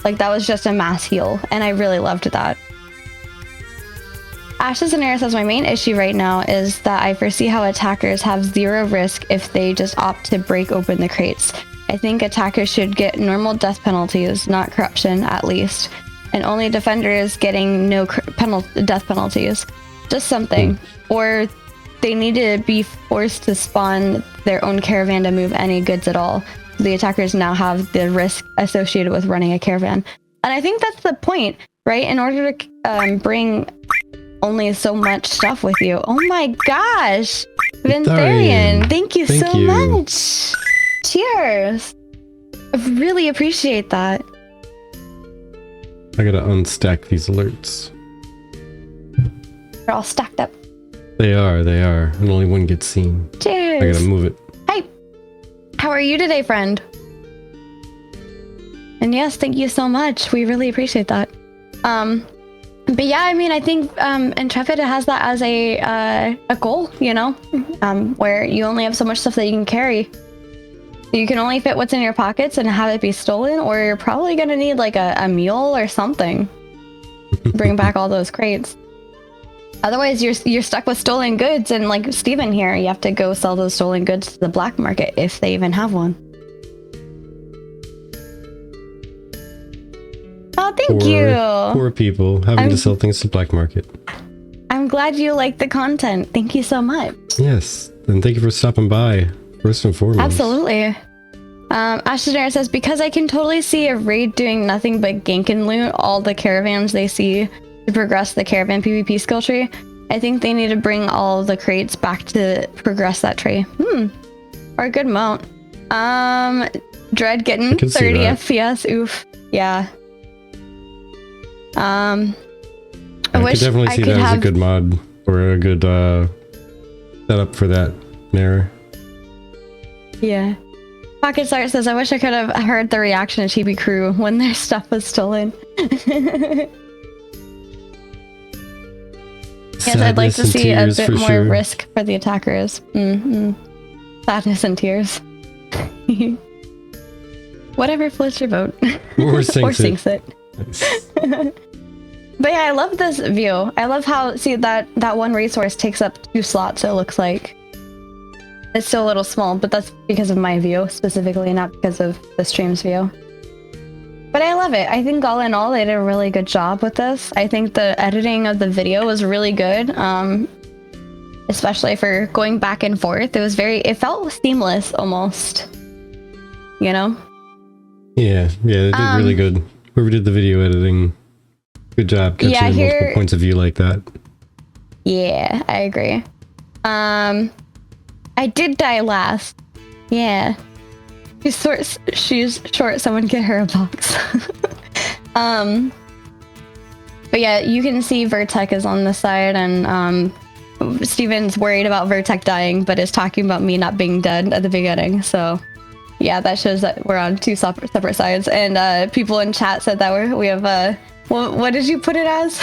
Like that was just a mass heal, and I really loved that. Ashes and Air says, my main issue right now is that I foresee how attackers have 0 risk if they just opt to break open the crates. I think attackers should get normal death penalties, not corruption at least, and only defenders getting no death penalties. Just something. Or they need to be forced to spawn their own caravan to move any goods at all. The attackers now have the risk associated with running a caravan. And I think that's the point, right? In order to bring only so much stuff with you. Oh my gosh! Vintharian, thank you so much! Cheers! I really appreciate that. I gotta unstack these alerts. They're all stacked up. They are, and only one gets seen. Cheers! I gotta move it. Hi! How are you today, friend? And yes, thank you so much. We really appreciate that. But yeah, I mean, I think Intrepid has that as a goal, you know, where you only have so much stuff that you can carry. You can only fit what's in your pockets and have it be stolen, or you're probably going to need like a mule or something to bring back all those crates. Otherwise, you're stuck with stolen goods, and like Steven here, you have to go sell those stolen goods to the black market if they even have one. Oh, thank you. Poor people having to sell things to black market. I'm glad you like the content. Thank you so much. Yes, and thank you for stopping by, first and foremost. Absolutely. Ashtonera says, because I can totally see a raid doing nothing but gank and loot all the caravans they see to progress the caravan PvP skill tree, I think they need to bring all the crates back to progress that tree. Or a good mount. Dread getting 30 FPS. Oof. Yeah. I could definitely see that as a good mod or a good setup for that mirror. Yeah. Pocket Start says, I wish I could have heard the reaction of Chibi crew when their stuff was stolen. Yes, I'd like to see a bit more risk for the attackers. Sadness and tears. Whatever floats your boat. Or sinks it. Nice. But yeah, I love this view. I love how, see, that one resource takes up 2 slots, it looks like. It's still a little small, but that's because of my view specifically, not because of the stream's view. But I love it. I think all in all, they did a really good job with this. I think the editing of the video was really good, especially for going back and forth. It felt seamless almost, you know? Yeah, they did really good. Whoever did the video editing, good job catching multiple points of view like that. Yeah, I agree. I did die last. Yeah. She's short, someone get her a box. But yeah, you can see Virtek is on the side, and Steven's worried about Virtek dying, but is talking about me not being dead at the beginning, so yeah, that shows that we're on 2 separate sides. And people in chat said that we have what did you put it as?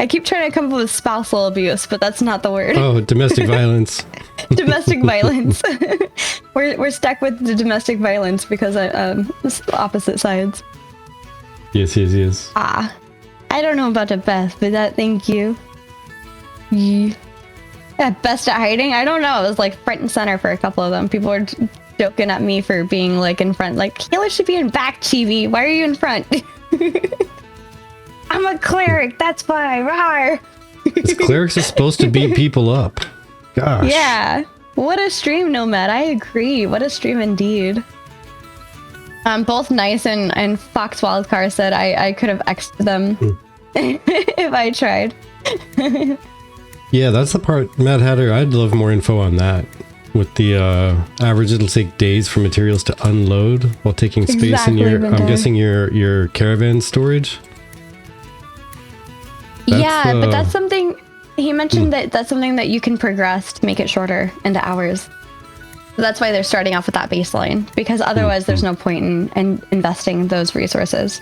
I keep trying to come up with spousal abuse, but that's not the word. Oh, domestic violence. Domestic violence. We're stuck with the domestic violence because opposite sides. Yes. I don't know about the best, but that thank you. Yeah, best at hiding? I don't know. It was like front and center for a couple of them. People were joking at me for being like in front. Like, healer should be in back, Chibi. Why are you in front? I'm a cleric. That's why. Rawr. Clerics are supposed to beat people up. Gosh. Yeah. What a stream, Nomad. I agree. What a stream indeed. Both Nice and Fox Wildcar said I could have X'd them if I tried. Yeah, that's the part, Mad Hatter. I'd love more info on that. With the average, it'll take days for materials to unload while taking space in your. I'm guessing your caravan storage. But that's something he mentioned that's something that you can progress to make it shorter into hours. So that's why they're starting off with that baseline, because otherwise there's no point in investing those resources.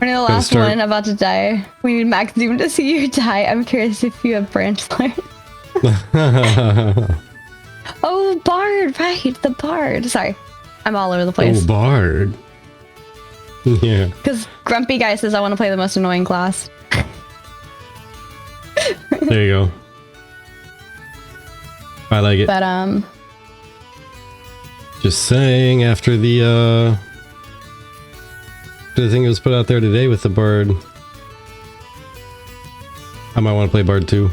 We're the last one about to die. We need max zoom to see you die. I'm curious if you have branch line. Oh, Bard, right, the Bard. Sorry, I'm all over the place. Oh, Bard. Yeah. Because Grumpy Guy says I want to play the most annoying class. There you go. I like it. But just saying, after the thing that was put out there today with the Bard, I might want to play Bard too,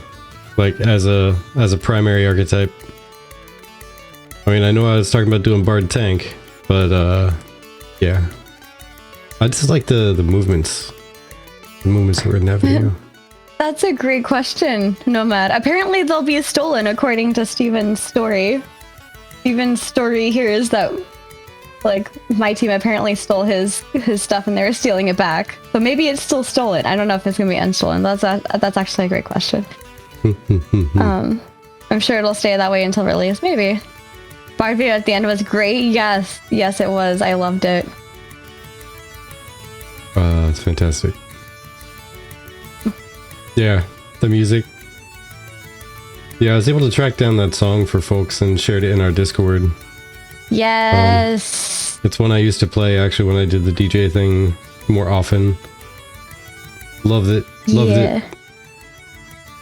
like as a primary archetype. I mean, I know I was talking about doing Bard tank, but yeah, I just like the movements. The movements that were in that video. That's a great question, Nomad. Apparently they'll be stolen according to Steven's story. Steven's story here is that, like, my team apparently stole his stuff and they were stealing it back. So maybe it's still stolen. I don't know if it's gonna be unstolen. That's actually a great question. I'm sure it'll stay that way until release. Maybe. Bard video at the end was great. Yes, it was. I loved it. It's fantastic. Yeah, the music. Yeah, I was able to track down that song for folks and shared it in our Discord. Yes. It's one I used to play actually when I did the DJ thing more often. Loved it.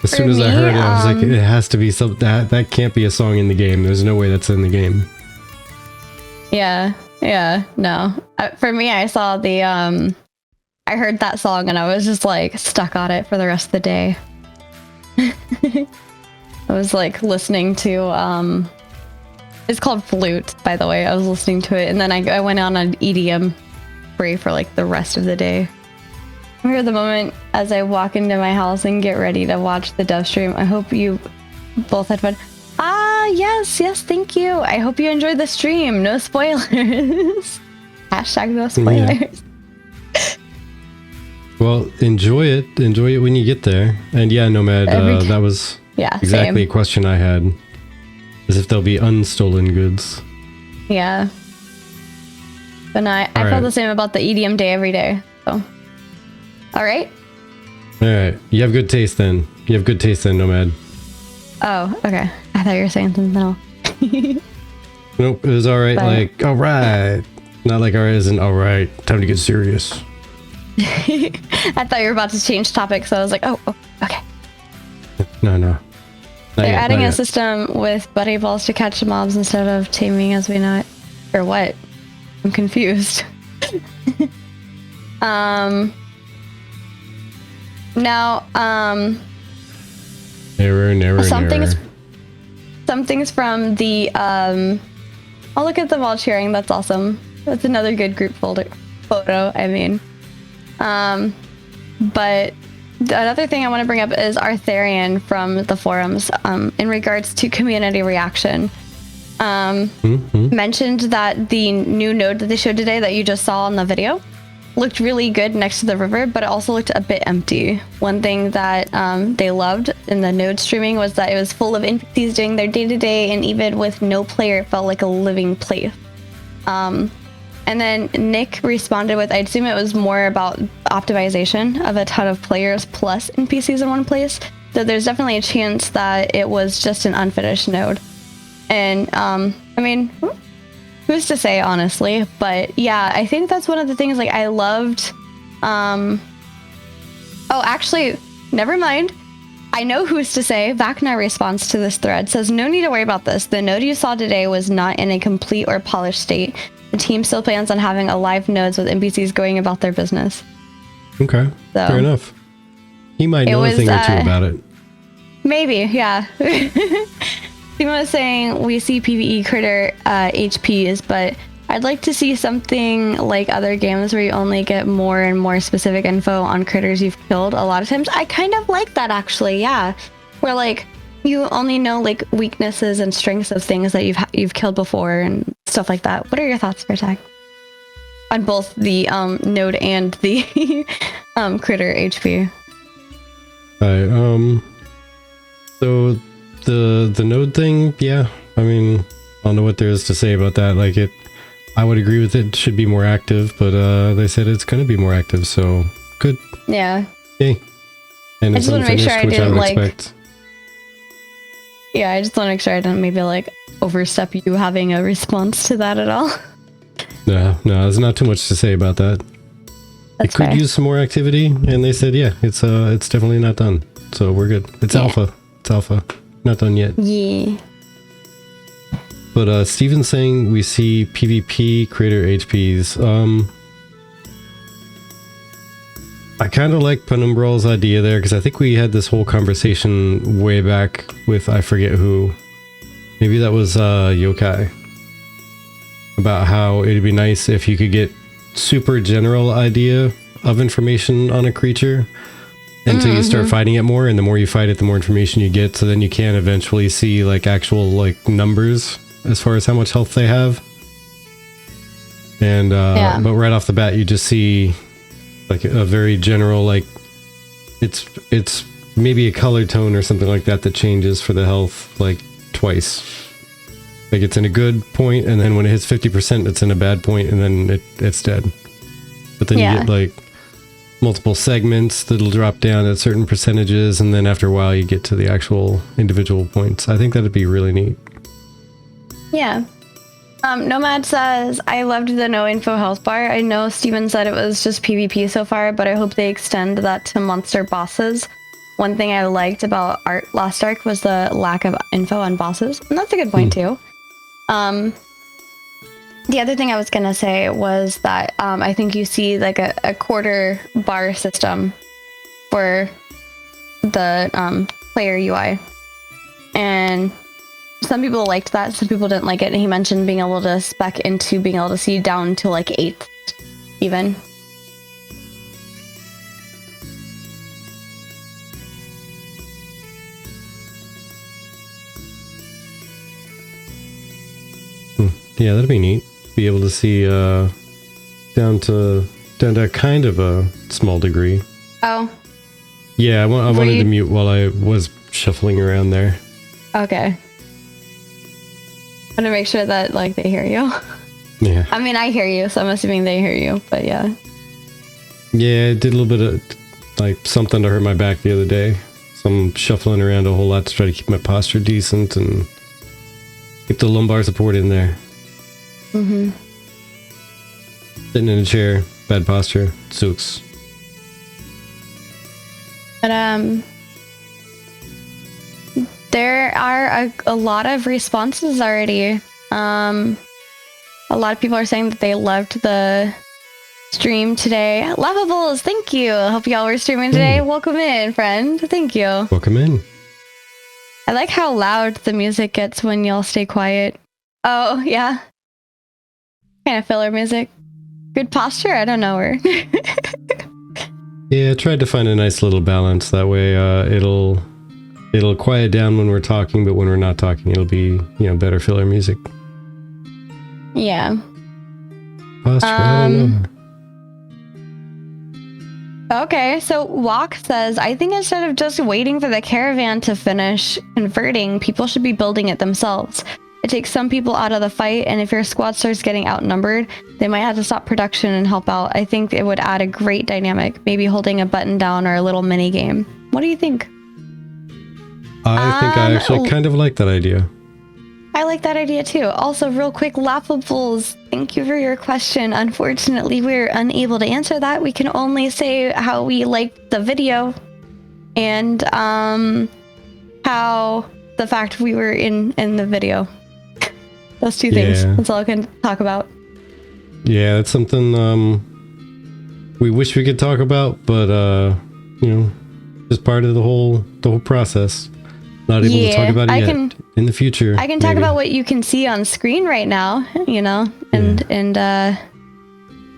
As soon as I heard it, I was like, it has to be something that can't be a song in the game. There's no way that's in the game. Yeah, no. For me, I saw the I heard that song and I was just like stuck on it for the rest of the day. I was like listening to it's called Flute, by the way. I was listening to it and then I went on an EDM spree for like the rest of the day. I remember the moment as I walk into my house and get ready to watch the dev stream. I hope you both had fun. Yes, thank you. I hope you enjoyed the stream. No spoilers. Hashtag no spoilers. Yeah. Well, enjoy it when you get there. And yeah, Nomad, that was exactly a question I had. As if there'll be unstolen goods. Yeah. But I felt the same about the EDM day every day. So, alright. Alright. You have good taste then. Nomad. Oh, okay. I thought you were saying something else. Nope, it was alright, like, alright. Not like alright isn't alright. Time to get serious. I thought you were about to change topics, so I was like, oh okay. No. They're adding a system with buddy balls to catch mobs instead of taming as we know it. Or what? I'm confused. Error. Something's from the I'll look at them all cheering. That's awesome. That's another good group photo. I mean, but another thing I want to bring up is Artharion from the forums in regards to community reaction. Mentioned that the new node that they showed today that you just saw in the video looked really good next to the river, but it also looked a bit empty. One thing that they loved in the node streaming was that it was full of NPCs doing their day-to-day, and even with no player, it felt like a living place. And then Nick responded with, I'd assume it was more about optimization of a ton of players plus NPCs in one place. So there's definitely a chance that it was just an unfinished node. And I mean, who's to say, honestly? But yeah, I think that's one of the things, like, I loved Oh, actually, never mind. I know who's to say. Vacna responds to this thread, says, no need to worry about this. The node you saw today was not in a complete or polished state. The team still plans on having alive nodes with NPCs going about their business. Okay, so, fair enough. He might know a thing or two about it. Maybe, yeah. Sima was saying, we see PvE critter HPs, but I'd like to see something like other games where you only get more and more specific info on critters you've killed a lot of times. I kind of like that, actually, yeah. Where, like, you only know, like, weaknesses and strengths of things that you've killed before and stuff like that. What are your thoughts, Virtek? On both the node and the critter HP. So the node thing, yeah. I mean, I don't know what there is to say about that. Like, I would agree with it. It should be more active, but they said it's going to be more active, so good. Yeah. Yay. And I it's just want to make sure I didn't expect. Yeah, I just want to make sure I didn't maybe like overstep you having a response to that at all. No, there's not too much to say about that. That's it could fair. use some more activity, and they said, yeah, it's definitely not done. So we're good. It's alpha. It's alpha. Not done yet. Yeah. But Steven's saying we see PvP creator HPs. I kind of like Penumbral's idea there, because I think we had this whole conversation way back with, I forget who. Maybe that was Yokai. About how it'd be nice if you could get super general idea of information on a creature until you start fighting it more, and the more you fight it, the more information you get, so then you can eventually see like actual like numbers as far as how much health they have. And but right off the bat you just see like a very general, like it's maybe a color tone or something like that changes for the health like twice. Like it's in a good point, and then when it hits 50% it's in a bad point, and then it's dead. But then you get like multiple segments that'll drop down at certain percentages, and then after a while you get to the actual individual points. I think that'd be really neat. Yeah. Nomad says, I loved the no info health bar. I know Steven said it was just PvP so far, but I hope they extend that to monster bosses. One thing I liked about Last Ark was the lack of info on bosses, and that's a good point too. The other thing I was gonna say was that I think you see like a quarter bar system for the player UI, and some people liked that, some people didn't like it, and he mentioned being able to spec into being able to see down to like 8th even. Yeah, that'd be neat. Be able to see down to kind of a small degree. Oh. Yeah, I wanted to mute while I was shuffling around there. Okay. I want to make sure that like they hear you. Yeah. I mean, I hear you, so I'm assuming they hear you, but yeah. Yeah, I did a little bit of like something to hurt my back the other day. So I'm shuffling around a whole lot to try to keep my posture decent and keep the lumbar support in there. Mm-hmm. Sitting in a chair, bad posture, sucks. But there are a lot of responses already. A lot of people are saying that they loved the stream today. Lavables, thank you. Hope y'all were streaming today. Welcome in, friend. Thank you. Welcome in. I like how loud the music gets when y'all stay quiet. Oh, yeah. Kind of filler music. Good posture? I don't know her. Yeah, I tried to find a nice little balance. That way it'll quiet down when we're talking, but when we're not talking, it'll be, better filler music. Yeah. Posture, I don't know. Okay, so Walk says, I think instead of just waiting for the caravan to finish converting, people should be building it themselves. It takes some people out of the fight, and if your squad starts getting outnumbered, they might have to stop production and help out. I think it would add a great dynamic, maybe holding a button down or a little mini game. What do you think? I think I actually kind of like that idea. I like that idea too. Also, real quick, Laughables, thank you for your question. Unfortunately, we're unable to answer that. We can only say how we liked the video and how the fact we were in the video. Those two things. That's all I can talk about. Yeah, it's something we wish we could talk about, but you know, just part of the whole process. Not able to talk about it yet. In the future, I can talk about what you can see on screen right now, you know, and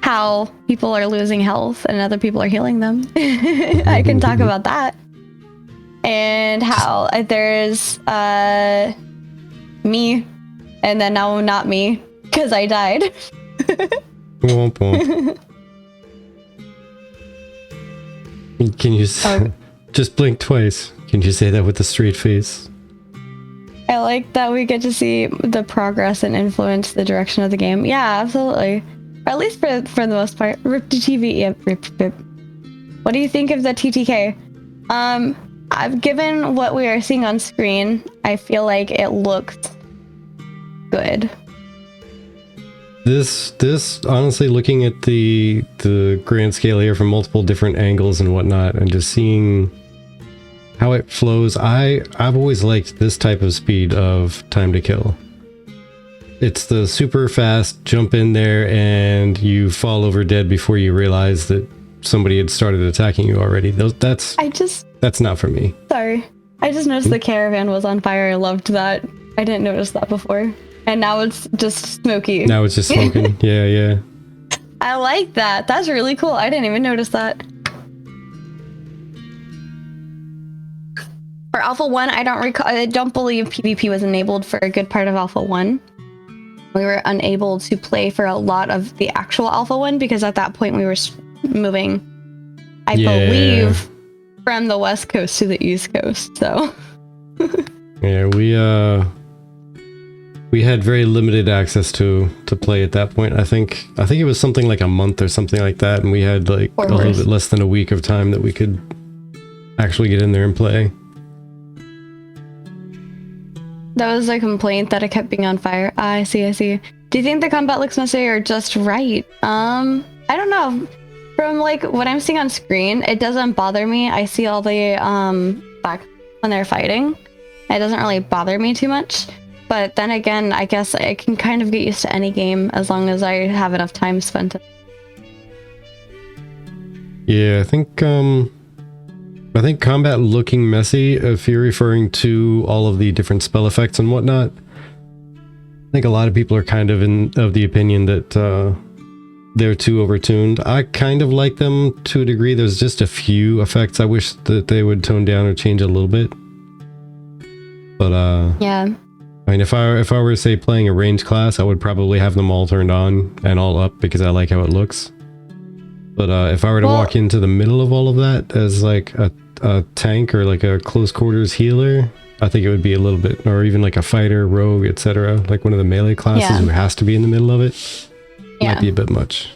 how people are losing health and other people are healing them. I can talk about that. And how there's me, and then now not me, because I died. Womp womp. Can you just blink twice? Can you say that with a straight face? I like that we get to see the progress and influence the direction of the game. Yeah, absolutely. Or at least for the most part. Rip to TV. Yep, rip. What do you think of the TTK? I've given what we are seeing on screen. I feel like it looked good. This honestly, looking at the grand scale here from multiple different angles and whatnot, and just seeing how it flows, I've always liked this type of speed of time to kill. It's the super fast jump in there and you fall over dead before you realize that somebody had started attacking you already. That's not for me. Sorry, I just noticed the caravan was on fire. I loved that. I didn't notice that before, and now it's just smoky. Now it's just smoking. Yeah. I like that. That's really cool. I didn't even notice that. For Alpha 1, I don't believe PvP was enabled for a good part of Alpha 1. We were unable to play for a lot of the actual Alpha 1 because at that point we were moving, I believe, from the West Coast to the East Coast, so. Yeah, we had very limited access to play at that point. I think it was something like a month or something like that, and we had like a little bit less than a week of time that we could actually get in there and play. That was a complaint that it kept being on fire. I see. Do you think the combat looks messy or just right? I don't know. From like what I'm seeing on screen, it doesn't bother me. I see all the back when they're fighting. It doesn't really bother me too much. But then again, I guess I can kind of get used to any game as long as I have enough time spent. Yeah, I think combat looking messy, if you're referring to all of the different spell effects and whatnot, I think a lot of people are kind of of the opinion that they're too overtuned. I kind of like them to a degree. There's just a few effects I wish that they would tone down or change a little bit. But yeah. I mean, if I were to say playing a range class, I would probably have them all turned on and all up because I like how it looks. But if I were to walk into the middle of all of that as like a tank or like a close quarters healer, I think it would be a little bit, or even like a fighter, rogue, etc. Like one of the melee classes who has to be in the middle of it. Might be a bit much.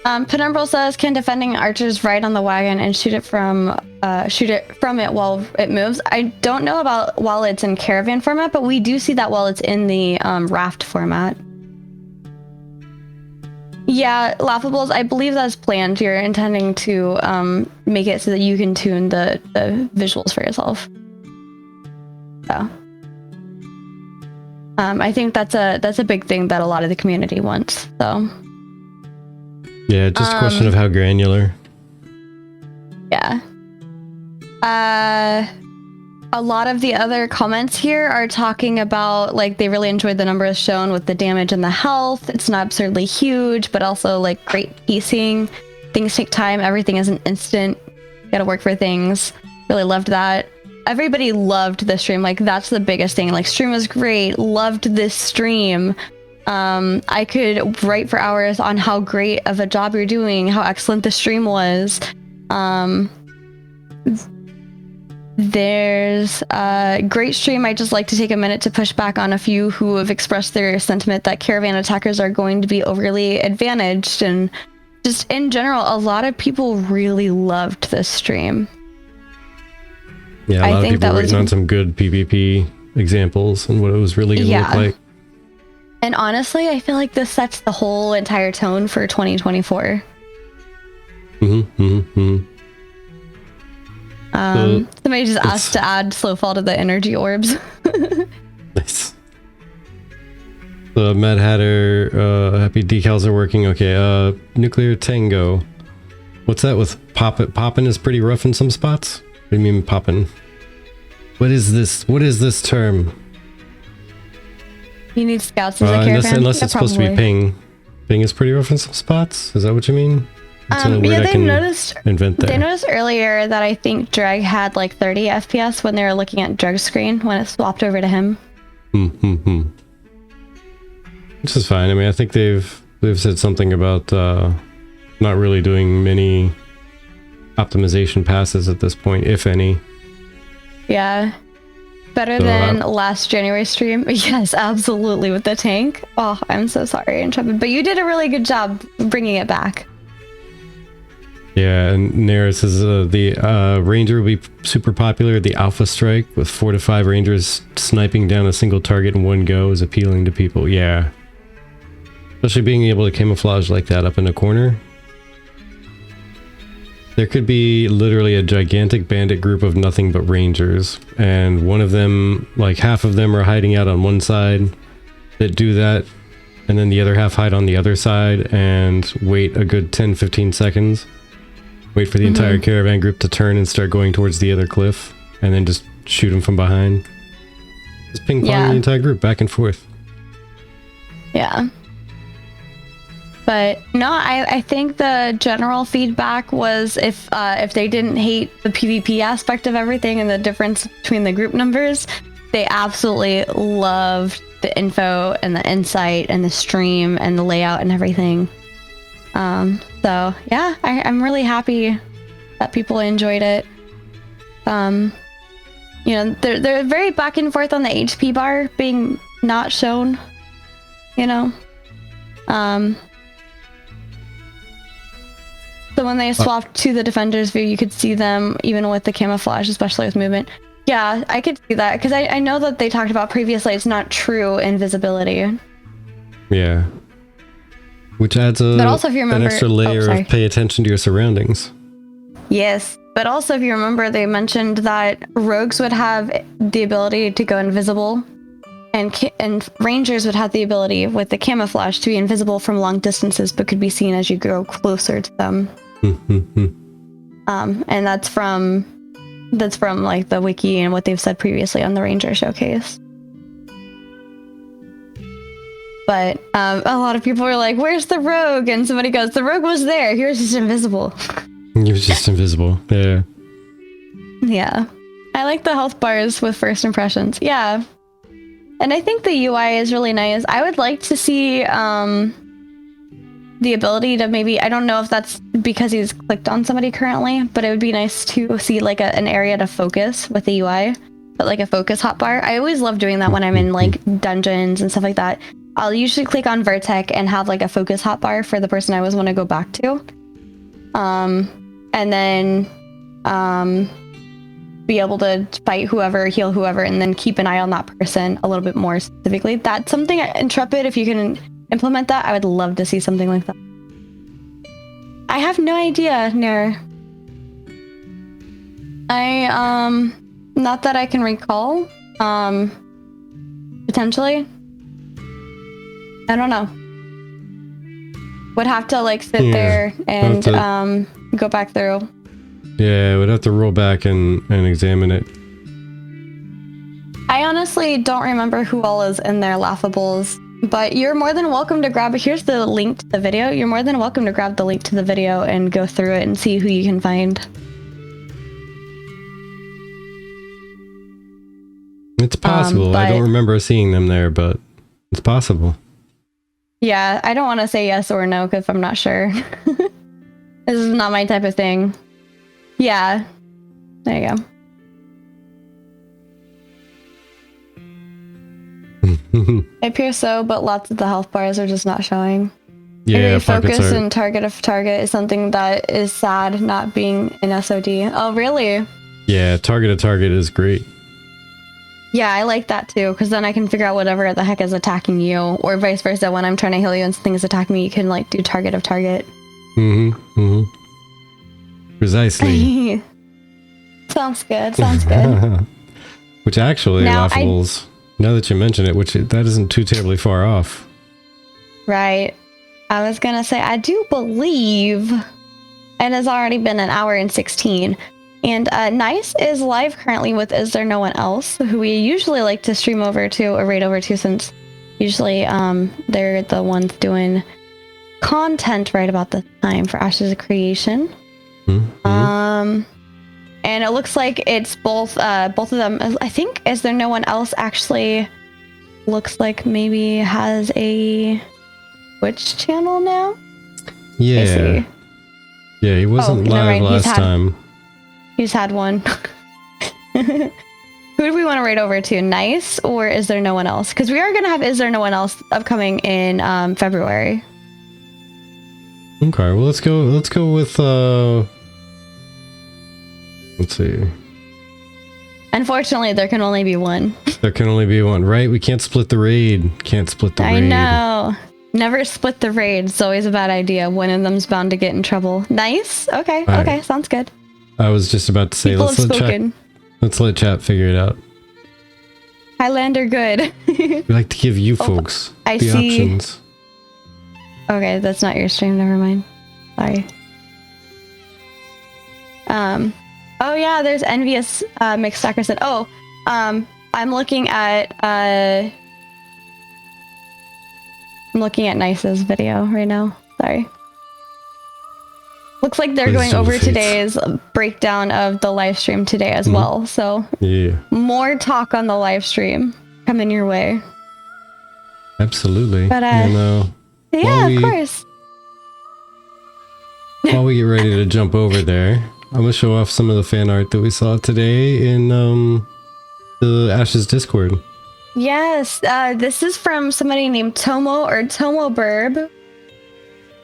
Penumbral says, can defending archers ride on the wagon and shoot it from it while it moves? I don't know about while it's in caravan format, but we do see that while it's in the raft format. Yeah, Laughables, I believe that's planned. You're intending to make it so that you can tune the visuals for yourself. So I think that's a big thing that a lot of the community wants. So yeah, just a question of how granular. Yeah. A lot of the other comments here are talking about like they really enjoyed the numbers shown with the damage and the health. It's not absurdly huge, but also like great pacing. Things take time. Everything isn't instant. You gotta work for things. Really loved that. Everybody loved the stream. Like that's the biggest thing. Like stream was great. Loved this stream. I could write for hours on how great of a job you're doing, how excellent the stream was. There's a great stream. I just like to take a minute to push back on a few who have expressed their sentiment that caravan attackers are going to be overly advantaged, and just in general, a lot of people really loved this stream. Yeah, a lot of people were waiting on some good PvP examples and what it was really going to look like. And honestly, I feel like this sets the whole entire tone for 2024. Somebody just asked to add Slowfall to the energy orbs. Nice. The Mad Hatter, happy decals are working. Okay, Nuclear Tango. What's that with poppin'? Poppin' is pretty rough in some spots? What do you mean poppin'? What is this? What is this term? You need scouts in the caravan? Unless it's supposed to be ping. Ping is pretty rough in some spots? Is that what you mean? They noticed earlier that I think Dreg had like 30 FPS when they were looking at Dreg's screen when it swapped over to him. This is fine. I mean, I think they've said something about not really doing many optimization passes at this point, if any. Yeah. Better than last January stream. Yes, absolutely, with the tank. Oh, I'm so sorry, Intrepid. But you did a really good job bringing it back. Yeah, and Nara says the Ranger will be super popular. The Alpha Strike with 4 to 5 Rangers sniping down a single target in one go is appealing to people. Yeah. Especially being able to camouflage like that up in a corner. There could be literally a gigantic bandit group of nothing but Rangers. And one of them, like half of them are hiding out on one side that do that. And then the other half hide on the other side and wait a good 10-15 seconds. Wait for the entire caravan group to turn and start going towards the other cliff, and then just shoot them from behind. Just ping pong the entire group back and forth. Yeah. But no, I think the general feedback was if they didn't hate the PvP aspect of everything and the difference between the group numbers, they absolutely loved the info and the insight and the stream and the layout and everything. So yeah, I'm really happy that people enjoyed it. You know, they're very back and forth on the HP bar being not shown, you know. So when they swapped to the defender's view, you could see them even with the camouflage, especially with movement. Yeah, I could see that because I know that they talked about previously it's not true invisibility. Yeah. Which adds an extra layer of pay attention to your surroundings. Yes, but also if you remember, they mentioned that rogues would have the ability to go invisible, and rangers would have the ability with the camouflage to be invisible from long distances, but could be seen as you go closer to them. And that's from like the wiki and what they've said previously on the Ranger showcase. But a lot of people were like, where's the rogue? And somebody goes, the rogue was there. He was just invisible. He was just invisible. Yeah. Yeah. I like the health bars with first impressions. Yeah. And I think the UI is really nice. I would like to see the ability to maybe, I don't know if that's because he's clicked on somebody currently, but it would be nice to see like an area to focus with the UI. But like a focus hotbar. I always love doing that when I'm in like dungeons and stuff like that. I'll usually click on Virtek and have like a focus hotbar for the person I always want to go back to. And then be able to fight whoever, heal whoever, and then keep an eye on that person a little bit more specifically. That's something Intrepid, if you can implement that, I would love to see something like that. I have no idea, Nair. Not that I can recall. Potentially. I don't know. Would have to like sit there and go back through. Yeah, we'd have to roll back and examine it. I honestly don't remember who all is in their Laughables, but you're more than welcome to grab it. Here's the link to the video. You're more than welcome to grab the link to the video and go through it and see who you can find. It's possible. I don't remember seeing them there, but it's possible. Yeah, I don't want to say yes or no because I'm not sure. This is not my type of thing. Yeah. There you go. It appears so, but lots of the health bars are just not showing. Yeah, focus and target of target is something that is sad not being in SOD. Oh, really? Yeah, target of target is great. Yeah, I like that too, because then I can figure out whatever the heck is attacking you, or vice versa. When I'm trying to heal you and something is attacking me, you can like do target of target. Precisely. Sounds good. Sounds good. Which actually, Now, Laughtables, now that you mention it, that isn't too terribly far off. Right. I was gonna say, I do believe it has already been an hour and 16. And Nice is live currently with Is There No One Else, who we usually like to stream over to or raid over to, since usually they're the ones doing content right about the time for Ashes of Creation. And it looks like it's both of them. I think Is There No One Else actually looks like maybe has a Twitch channel now? Yeah. Yeah, he wasn't live last time. He's had one. Who do we want to raid over to? Nice, or Is There No One Else? Because we are going to have Is There No One Else upcoming in February. Okay, well let's go with let's see. Unfortunately, there can only be one. There can only be one, right? We can't split the raid. I know. Never split the raid. It's always a bad idea. One of them's bound to get in trouble. Nice. Okay. Right. Okay. Sounds good. I was just about to say, let's let chat figure it out. Highlander good. We like to give you folks the options. Okay, that's not your stream. Never mind. Sorry. Oh yeah, there's envious mixed stacker said. Oh, I'm looking at Nice's video right now. Sorry. Looks like they're going over today's breakdown of the live stream today as well. So yeah, more talk on the live stream coming your way. Absolutely. But yeah, of course. While we get ready to jump over there, I'm gonna show off some of the fan art that we saw today in the Ashes Discord. Yes, this is from somebody named Tomo or Tomo Burb.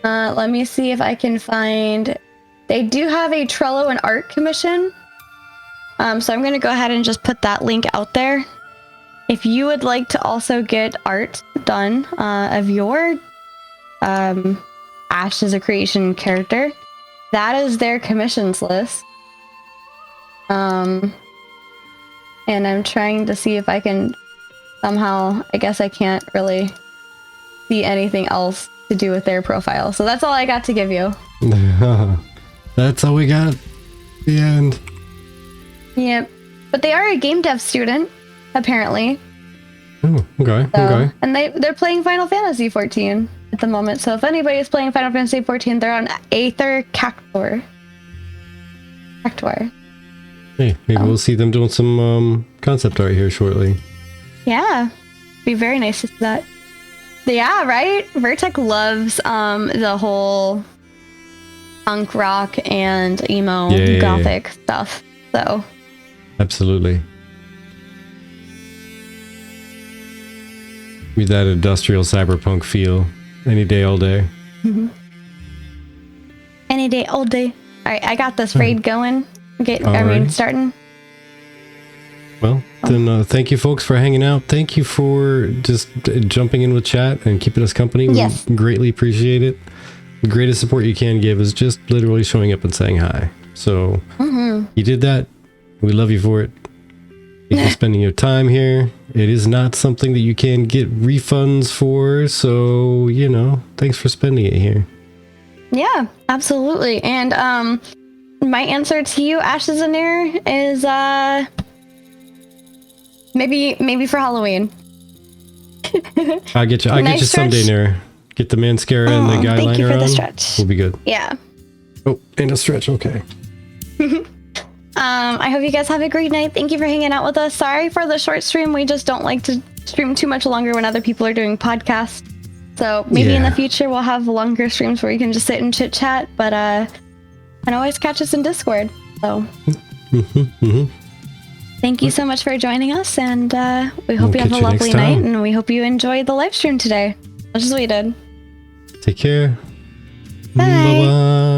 Let me see if I can find. They do have a Trello and art commission. So I'm gonna go ahead and just put that link out there. If you would like to also get art done of your Ashes of Creation character, that is their commissions list. And I'm trying to see if I can somehow, I guess I can't really see anything else to do with their profile. So that's all I got to give you. That's all we got. The end. Yep. But they are a game dev student, apparently. Oh, okay. Okay. And they're playing Final Fantasy 14 at the moment. So if anybody is playing Final Fantasy 14, they're on Aether Cactor. Hey, maybe we'll see them doing some concept art here shortly. Yeah. Be very nice to see that. Yeah, right? Virtek loves the whole punk rock and emo gothic stuff. So absolutely. With that industrial cyberpunk feel. Any day, all day. Any day, all day. Alright, I got this raid going. Starting. Well, then thank you folks for hanging out. Thank you for just jumping in with chat and keeping us company. Yes. We greatly appreciate it. The greatest support you can give is just literally showing up and saying hi. So you did that. We love you for it. Thank you for spending your time here. It is not something that you can get refunds for. So, thanks for spending it here. Yeah, absolutely. And my answer to you, Ashes and Air, is maybe for Halloween. I'll get you someday, Nair. Get the mascara and the guy liner on. The stretch. We'll be good. Yeah. Oh, and a stretch. Okay. I hope you guys have a great night. Thank you for hanging out with us. Sorry for the short stream. We just don't like to stream too much longer when other people are doing podcasts. So maybe in the future we'll have longer streams where you can just sit and chit chat. But and always catch us in Discord. So thank you so much for joining us, and we hope you have a lovely night, and we hope you enjoyed the live stream today, much as we did. Take care. Bye. Bye-bye.